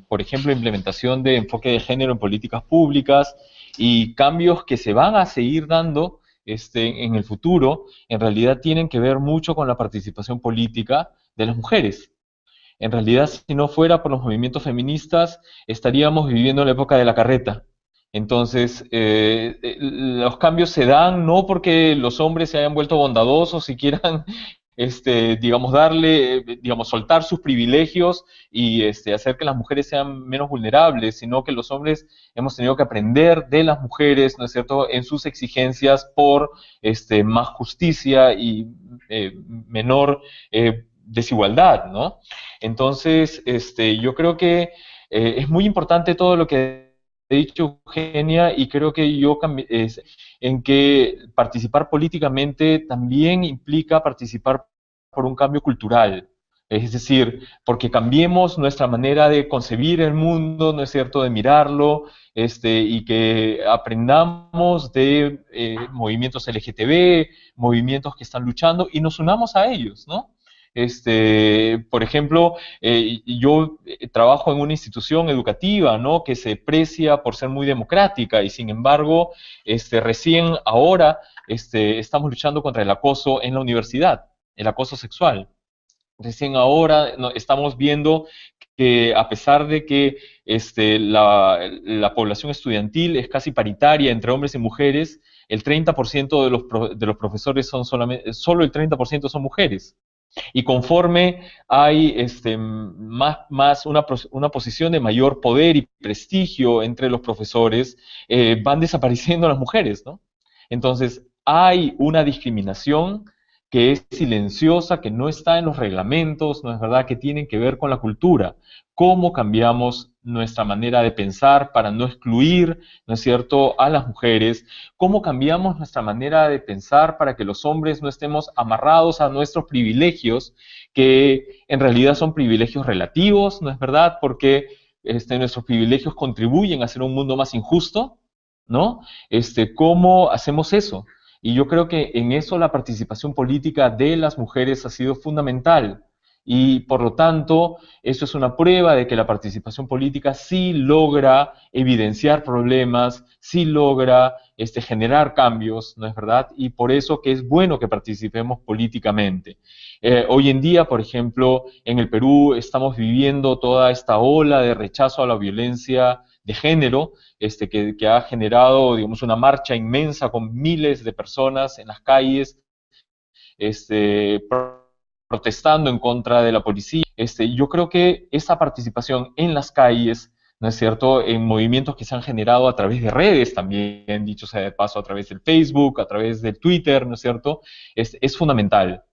por ejemplo, implementación de enfoque de género en políticas públicas y cambios que se van a seguir dando en el futuro, en realidad tienen que ver mucho con la participación política de las mujeres. En realidad, si no fuera por los movimientos feministas, estaríamos viviendo la época de la carreta. Entonces, los cambios se dan no porque los hombres se hayan vuelto bondadosos y quieran, digamos, soltar sus privilegios y hacer que las mujeres sean menos vulnerables, sino que los hombres hemos tenido que aprender de las mujeres, ¿no es cierto?, en sus exigencias por más justicia y menor desigualdad, ¿no? Entonces, yo creo que es muy importante todo lo que ha dicho Eugenia y creo que en que participar políticamente también implica participar por un cambio cultural, es decir, porque cambiemos nuestra manera de concebir el mundo, ¿no es cierto?, de mirarlo, y que aprendamos de movimientos LGTB, movimientos que están luchando y nos unamos a ellos, ¿no? Por ejemplo, yo trabajo en una institución educativa, ¿no?, que se precia por ser muy democrática y sin embargo, recién ahora estamos luchando contra el acoso en la universidad, el acoso sexual. Recién ahora estamos viendo que a pesar de que la población estudiantil es casi paritaria entre hombres y mujeres, el 30% de los profesores solo el 30% son mujeres. Y conforme hay una posición de mayor poder y prestigio entre los profesores, van desapareciendo las mujeres, ¿no? Entonces, hay una discriminación que es silenciosa, que no está en los reglamentos, ¿no es verdad?, que tienen que ver con la cultura. ¿Cómo cambiamos nuestra manera de pensar para no excluir, ¿no es cierto?, a las mujeres? ¿Cómo cambiamos nuestra manera de pensar para que los hombres no estemos amarrados a nuestros privilegios, que en realidad son privilegios relativos, ¿no es verdad?, porque nuestros privilegios contribuyen a hacer un mundo más injusto, ¿no? ¿Cómo hacemos eso? Y yo creo que en eso la participación política de las mujeres ha sido fundamental. Y por lo tanto, eso es una prueba de que la participación política sí logra evidenciar problemas, sí logra generar cambios, ¿no es verdad? Y por eso que es bueno que participemos políticamente. Hoy en día, por ejemplo, en el Perú estamos viviendo toda esta ola de rechazo a la violencia de género, que ha generado, digamos, una marcha inmensa con miles de personas en las calles, protestando en contra de la policía. Yo creo que esa participación en las calles, ¿no es cierto?, en movimientos que se han generado a través de redes también, dicho sea de paso, a través del Facebook, a través del Twitter, ¿no es cierto?, es fundamental.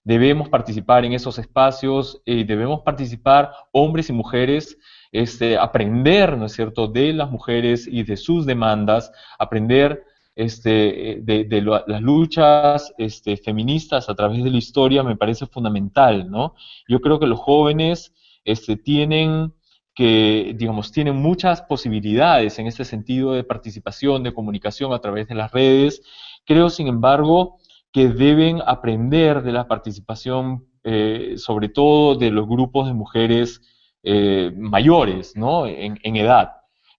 Debemos participar en esos espacios, debemos participar hombres y mujeres, aprender, ¿no es cierto?, de las mujeres y de sus demandas, aprender las luchas feministas a través de la historia me parece fundamental, ¿no? Yo creo que los jóvenes tienen tienen muchas posibilidades en este sentido de participación, de comunicación a través de las redes. Creo, sin embargo, que deben aprender de la participación, sobre todo de los grupos de mujeres mayores, ¿no?, en edad.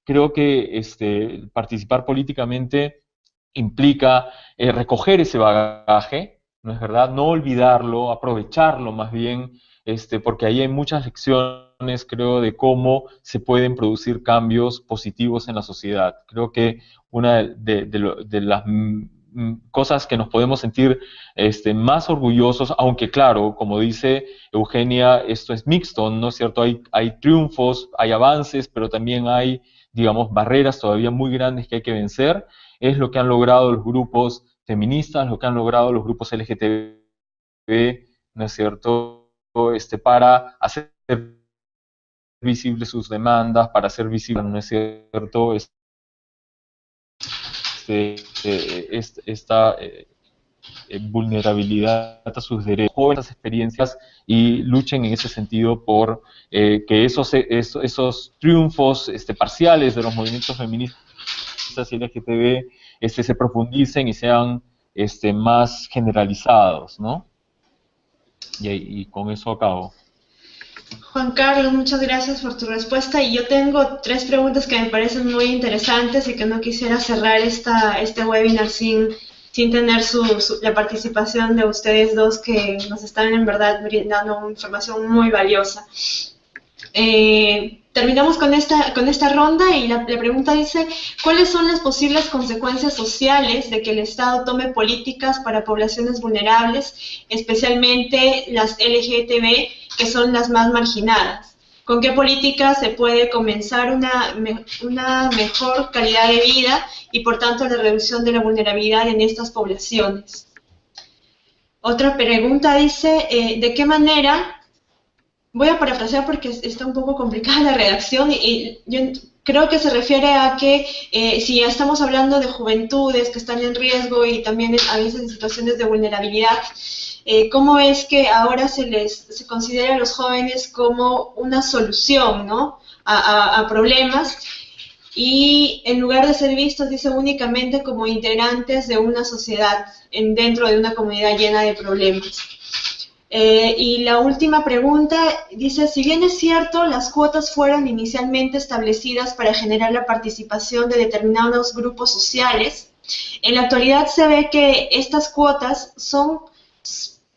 Creo que participar políticamente implica recoger ese bagaje, ¿no es verdad?, no olvidarlo, aprovecharlo más bien, porque ahí hay muchas lecciones, creo, de cómo se pueden producir cambios positivos en la sociedad. Creo que una de las cosas que nos podemos sentir más orgullosos, aunque claro, como dice Eugenia, esto es mixto, ¿no es cierto? Hay triunfos, hay avances, pero también hay, digamos, barreras todavía muy grandes que hay que vencer. Es lo que han logrado los grupos feministas, lo que han logrado los grupos LGTB, ¿no es cierto?, para hacer visibles sus demandas, para hacer visible, ¿no es cierto?, esta vulnerabilidad a sus derechos, jóvenes experiencias, y luchen en ese sentido por que esos triunfos parciales de los movimientos feministas y LGTB se profundicen y sean más generalizados, ¿no? Y con eso acabo. Juan Carlos, muchas gracias por tu respuesta, y yo tengo 3 preguntas que me parecen muy interesantes y que no quisiera cerrar este webinar sin tener la participación de ustedes dos, que nos están en verdad brindando información muy valiosa. Terminamos con esta ronda, y la pregunta dice: ¿cuáles son las posibles consecuencias sociales de que el Estado tome políticas para poblaciones vulnerables, especialmente las LGTB, que son las más marginadas? ¿Con qué políticas se puede comenzar una mejor calidad de vida y por tanto la reducción de la vulnerabilidad en estas poblaciones? Otra pregunta dice: ¿de qué manera? Voy a parafrasear porque está un poco complicada la redacción, y yo creo que se refiere a que si ya estamos hablando de juventudes que están en riesgo y también a veces en situaciones de vulnerabilidad, ¿cómo es que ahora se considera a los jóvenes como una solución, ¿no?, a problemas, y en lugar de ser vistos, dice, únicamente como integrantes de una sociedad dentro de una comunidad llena de problemas? Y la última pregunta dice: si bien es cierto, las cuotas fueron inicialmente establecidas para generar la participación de determinados grupos sociales, en la actualidad se ve que estas cuotas son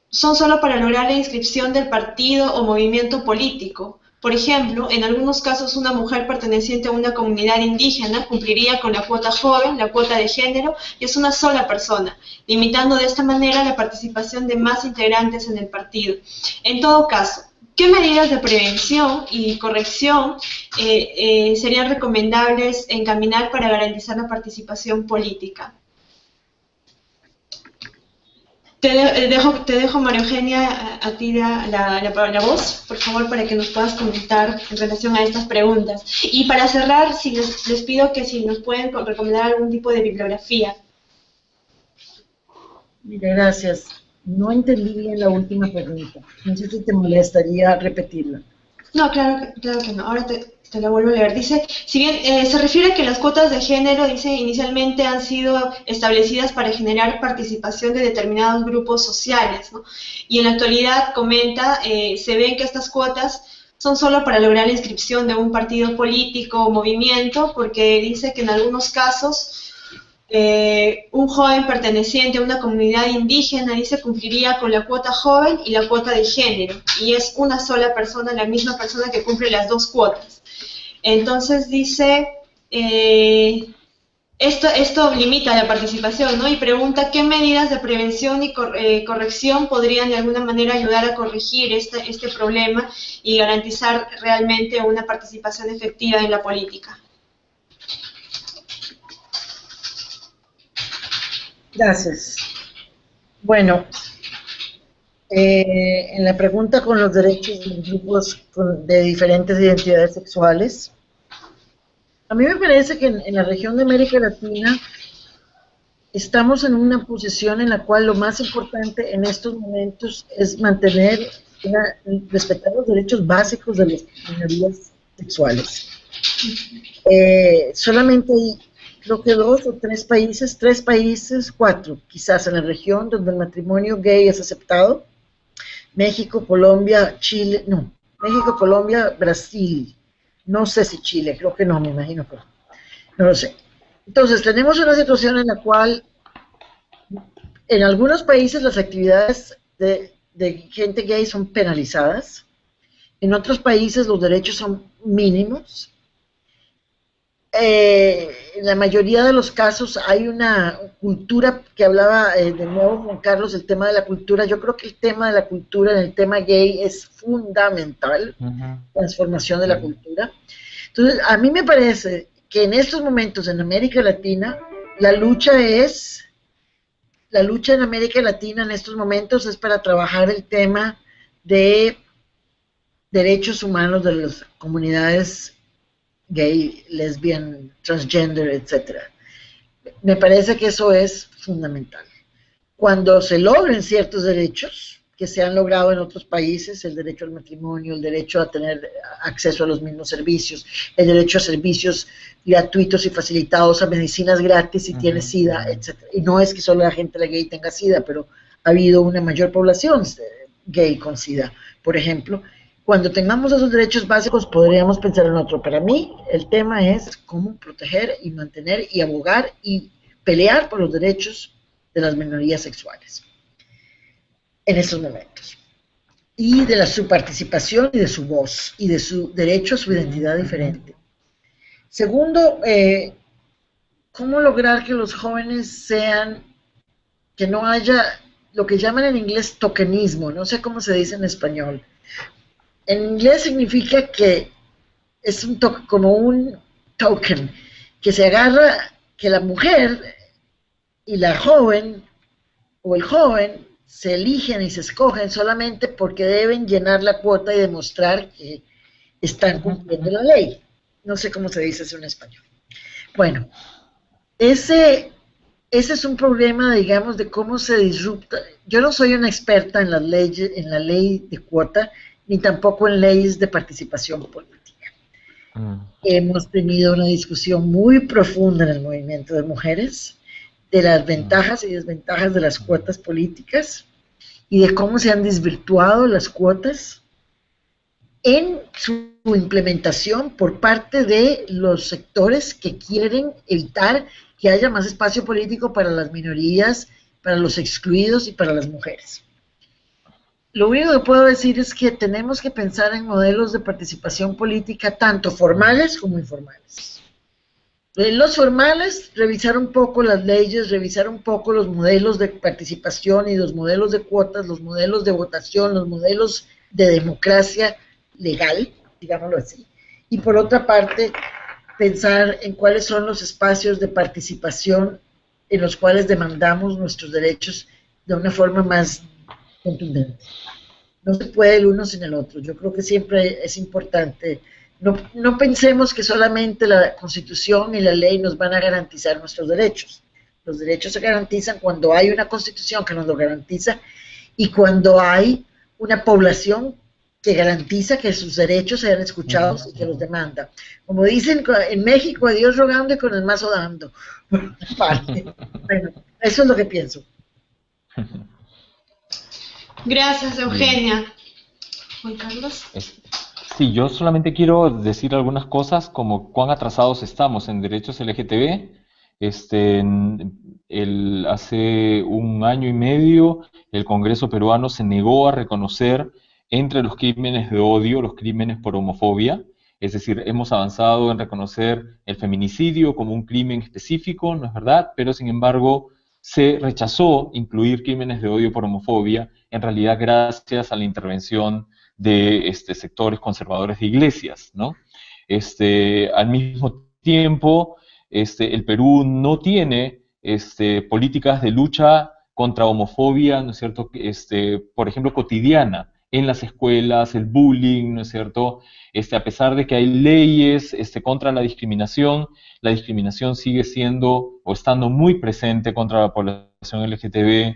solo para lograr la inscripción del partido o movimiento político. Por ejemplo, en algunos casos una mujer perteneciente a una comunidad indígena cumpliría con la cuota joven, la cuota de género, y es una sola persona, limitando de esta manera la participación de más integrantes en el partido. En todo caso, ¿qué medidas de prevención y corrección serían recomendables encaminar para garantizar la participación política? Te dejo, María Eugenia, a ti la voz, por favor, para que nos puedas comentar en relación a estas preguntas. Y para cerrar, si les pido que si nos pueden recomendar algún tipo de bibliografía. Mira, gracias. No entendí bien la última pregunta. No sé si te molestaría repetirla. No, claro que no. Ahora te la vuelvo a leer. Dice, si bien se refiere a que las cuotas de género, dice, inicialmente han sido establecidas para generar participación de determinados grupos sociales, ¿no? Y en la actualidad, comenta, se ven que estas cuotas son solo para lograr la inscripción de un partido político o movimiento, porque dice que en algunos casos un joven perteneciente a una comunidad indígena, dice, cumpliría con la cuota joven y la cuota de género, y es una sola persona, la misma persona que cumple las dos cuotas. Entonces dice, esto limita la participación, ¿no? Y pregunta qué medidas de prevención y corrección podrían de alguna manera ayudar a corregir este problema y garantizar realmente una participación efectiva en la política. Gracias. Bueno, en la pregunta con los derechos de los grupos de diferentes identidades sexuales, a mí me parece que en la región de América Latina estamos en una posición en la cual lo más importante en estos momentos es respetar los derechos básicos de las minorías sexuales. Solamente hay, creo que 2 o 3 países, 4 quizás en la región donde el matrimonio gay es aceptado: México, Colombia, Chile, no, México, Colombia, Brasil, no sé si Chile, creo que no, me imagino que no lo sé. Entonces tenemos una situación en la cual en algunos países las actividades de gente gay son penalizadas, en otros países los derechos son mínimos. En la mayoría de los casos hay una cultura que hablaba de nuevo Juan Carlos, el tema de la cultura. Yo creo que el tema de la cultura en el tema gay es fundamental, transformación de la cultura. Entonces, a mí me parece que en estos momentos en América Latina, la lucha en América Latina en estos momentos es para trabajar el tema de derechos humanos de las comunidades gay, lesbian, transgender, etc. Me parece que eso es fundamental. Cuando se logren ciertos derechos que se han logrado en otros países, el derecho al matrimonio, el derecho a tener acceso a los mismos servicios, el derecho a servicios gratuitos y facilitados, a medicinas gratis si tiene SIDA, etc. Y no es que solo la gente gay tenga SIDA, pero ha habido una mayor población gay con SIDA, por ejemplo. Cuando tengamos esos derechos básicos podríamos pensar en otro. Para mí el tema es cómo proteger y mantener y abogar y pelear por los derechos de las minorías sexuales en estos momentos. Y de su participación y de su voz y de su derecho a su identidad diferente. Segundo, cómo lograr que los jóvenes que no haya lo que llaman en inglés tokenismo, no sé cómo se dice en español. En inglés significa que es como un token, que se agarra, que la mujer y la joven o el joven se eligen y se escogen solamente porque deben llenar la cuota y demostrar que están cumpliendo la ley. No sé cómo se dice eso en español. Bueno, ese es un problema, digamos, de cómo se disrupta. Yo no soy una experta en las leyes, en la ley de cuota, ni tampoco en leyes de participación política. Hemos tenido una discusión muy profunda en el movimiento de mujeres de las ventajas y desventajas de las cuotas políticas y de cómo se han desvirtuado las cuotas en su implementación por parte de los sectores que quieren evitar que haya más espacio político para las minorías, para los excluidos y para las mujeres. Lo único que puedo decir es que tenemos que pensar en modelos de participación política tanto formales como informales. Los formales, revisar un poco las leyes, revisar un poco los modelos de participación y los modelos de cuotas, los modelos de votación, los modelos de democracia legal, digámoslo así. Y por otra parte, pensar en cuáles son los espacios de participación en los cuales demandamos nuestros derechos de una forma más contundente. No se puede el uno sin el otro. Yo creo que siempre es importante. No pensemos que solamente la Constitución y la ley nos van a garantizar nuestros derechos. Los derechos se garantizan cuando hay una Constitución que nos lo garantiza y cuando hay una población que garantiza que sus derechos sean escuchados y que los demanda. Como dicen en México, a Dios rogando y con el mazo dando. Bueno, eso es lo que pienso. Gracias, Eugenia. Juan Carlos. Sí, yo solamente quiero decir algunas cosas como cuán atrasados estamos en derechos LGTB. Hace un año y medio el Congreso peruano se negó a reconocer entre los crímenes de odio los crímenes por homofobia. Es decir, hemos avanzado en reconocer el feminicidio como un crimen específico, ¿no es verdad? Pero sin embargo se rechazó incluir crímenes de odio por homofobia, en realidad gracias a la intervención de sectores conservadores de iglesias, ¿no? Al mismo tiempo, el Perú no tiene políticas de lucha contra homofobia, ¿no es cierto? Por ejemplo, cotidiana en las escuelas, el bullying, ¿no es cierto? A pesar de que hay leyes contra la discriminación sigue siendo o estando muy presente contra la población LGTB.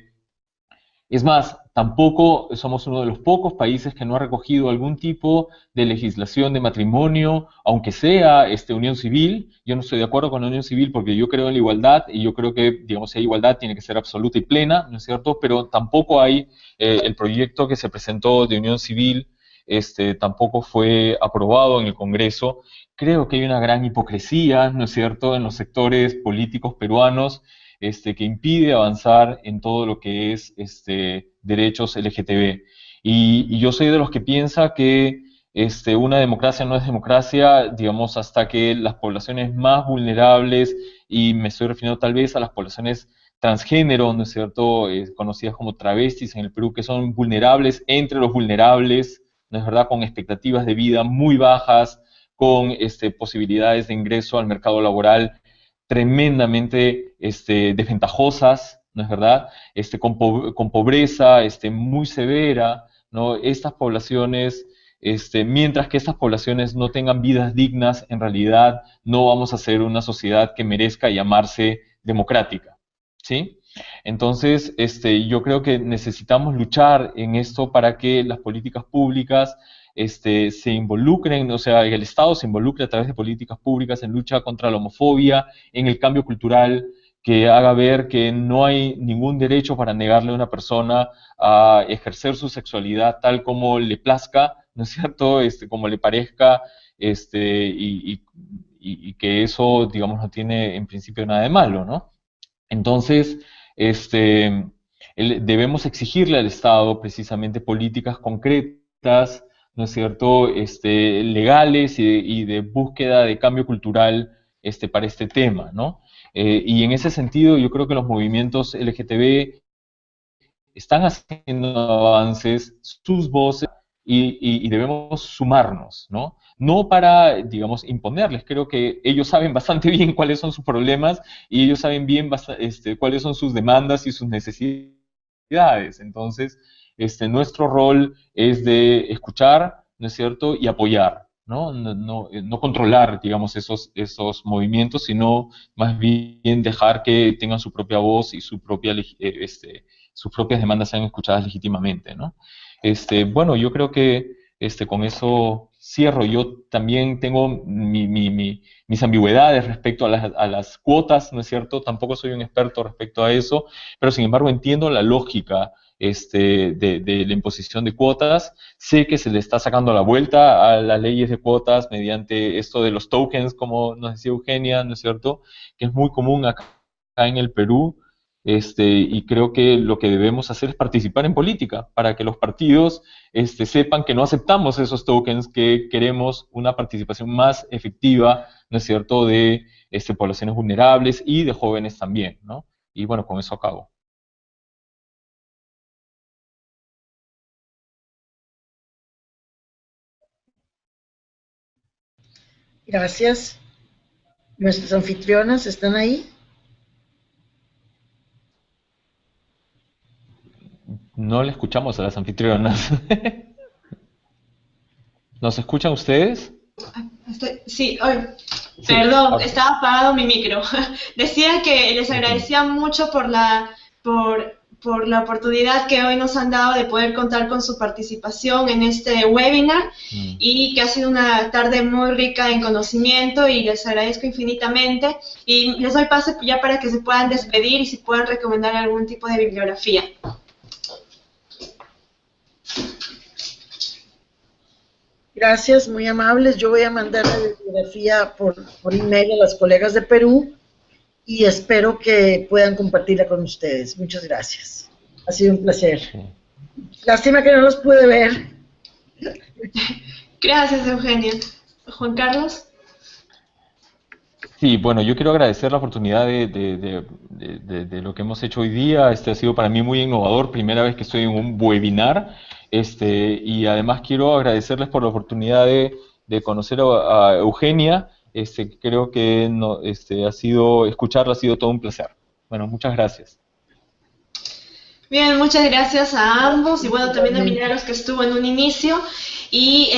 Es más, tampoco somos uno de los pocos países que no ha recogido algún tipo de legislación de matrimonio, aunque sea unión civil. Yo no estoy de acuerdo con la unión civil porque yo creo en la igualdad y yo creo que, digamos, si hay igualdad tiene que ser absoluta y plena, ¿no es cierto? Pero tampoco hay el proyecto que se presentó de unión civil, tampoco fue aprobado en el Congreso. Creo que hay una gran hipocresía, ¿no es cierto?, en los sectores políticos peruanos, que impide avanzar en todo lo que es derechos LGTB. Y yo soy de los que piensa que una democracia no es democracia, digamos, hasta que las poblaciones más vulnerables, y me estoy refiriendo tal vez a las poblaciones transgénero, ¿no es cierto?, conocidas como travestis en el Perú, que son vulnerables entre los vulnerables, ¿no es verdad?, con expectativas de vida muy bajas, con posibilidades de ingreso al mercado laboral tremendamente desventajosas, ¿no es verdad? Con pobreza muy severa, ¿no? Estas poblaciones, mientras que estas poblaciones no tengan vidas dignas, en realidad no vamos a ser una sociedad que merezca llamarse democrática, ¿sí? Entonces, yo creo que necesitamos luchar en esto para que las políticas públicas se involucren, o sea, el Estado se involucre a través de políticas públicas en lucha contra la homofobia, en el cambio cultural, que haga ver que no hay ningún derecho para negarle a una persona a ejercer su sexualidad tal como le plazca, ¿no es cierto?, como le parezca, y que eso, digamos, no tiene en principio nada de malo, ¿no? Entonces, debemos exigirle al Estado precisamente políticas concretas, ¿no es cierto?, legales y de búsqueda de cambio cultural para este tema, ¿no? Y en ese sentido yo creo que los movimientos LGTB están haciendo avances, sus voces, y debemos sumarnos, ¿no? No para, digamos, imponerles, creo que ellos saben bastante bien cuáles son sus problemas y ellos saben bien cuáles son sus demandas y sus necesidades. Entonces, nuestro rol es de escuchar, ¿no es cierto?, y apoyar, ¿no? No controlar, digamos, esos movimientos, sino más bien dejar que tengan su propia voz y sus propias demandas sean escuchadas legítimamente, ¿no? Bueno, yo creo que con eso cierro. Yo también tengo mis ambigüedades respecto a las cuotas, ¿no es cierto? Tampoco soy un experto respecto a eso, pero sin embargo entiendo la lógica de la imposición de cuotas. Sé que se le está sacando la vuelta a las leyes de cuotas mediante esto de los tokens, como nos decía Eugenia, ¿no es cierto?, que es muy común acá en el Perú. Y creo que lo que debemos hacer es participar en política, para que los partidos sepan que no aceptamos esos tokens, que queremos una participación más efectiva, ¿no es cierto?, de poblaciones vulnerables y de jóvenes también, ¿no? Y bueno, con eso acabo. Gracias. ¿Nuestras anfitrionas están ahí? No le escuchamos a las anfitrionas. ¿Nos escuchan ustedes? Sí, Sí, perdón, ahora. estaba apagado mi micro. Decía que les Ujú. agradecía mucho por la oportunidad que hoy nos han dado de poder contar con su participación en este webinar Mm. y que ha sido una tarde muy rica en conocimiento y les agradezco infinitamente y les doy paso ya para que se puedan despedir y si puedan recomendar algún tipo de bibliografía. Gracias, muy amables. Yo voy a mandar la bibliografía por email a las colegas de Perú y espero que puedan compartirla con ustedes. Muchas gracias. Ha sido un placer. Sí. Lástima que no los pude ver. Gracias, Eugenia. Juan Carlos. Sí, bueno, yo quiero agradecer la oportunidad de lo que hemos hecho hoy día. Este ha sido para mí muy innovador, primera vez que estoy en un webinar. Y además quiero agradecerles por la oportunidad de conocer a Eugenia. Creo que no, escucharla ha sido todo un placer. Bueno, muchas gracias. Bien, muchas gracias a ambos y bueno, también a Igualmente. Milagros que estuvo en un inicio y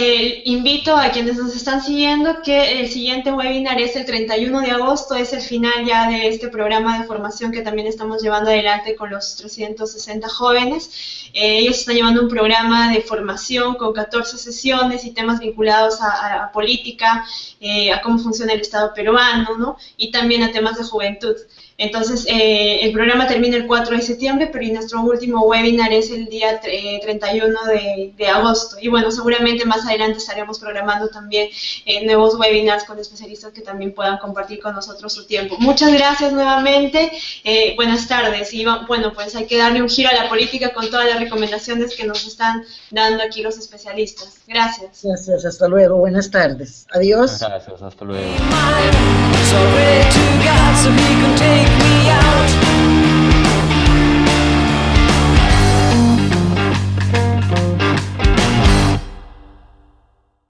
invito a quienes nos están siguiendo que el siguiente webinar es el 31 de agosto, es el final ya de este programa de formación que también estamos llevando adelante con los 360 jóvenes. Ellos están llevando un programa de formación con 14 sesiones y temas vinculados a política, a cómo funciona el Estado peruano, ¿no? Y también a temas de juventud. Entonces, el programa termina el 4 de septiembre, pero nuestro último webinar es el día 31 de agosto. Y bueno, seguramente más adelante estaremos programando también nuevos webinars con especialistas que también puedan compartir con nosotros su tiempo. Muchas gracias nuevamente. Buenas tardes. Y bueno, pues hay que darle un giro a la política con todas las recomendaciones que nos están dando aquí los especialistas. Gracias. Gracias, hasta luego. Buenas tardes. Adiós. Gracias, hasta luego. So pray to God so he can take me out.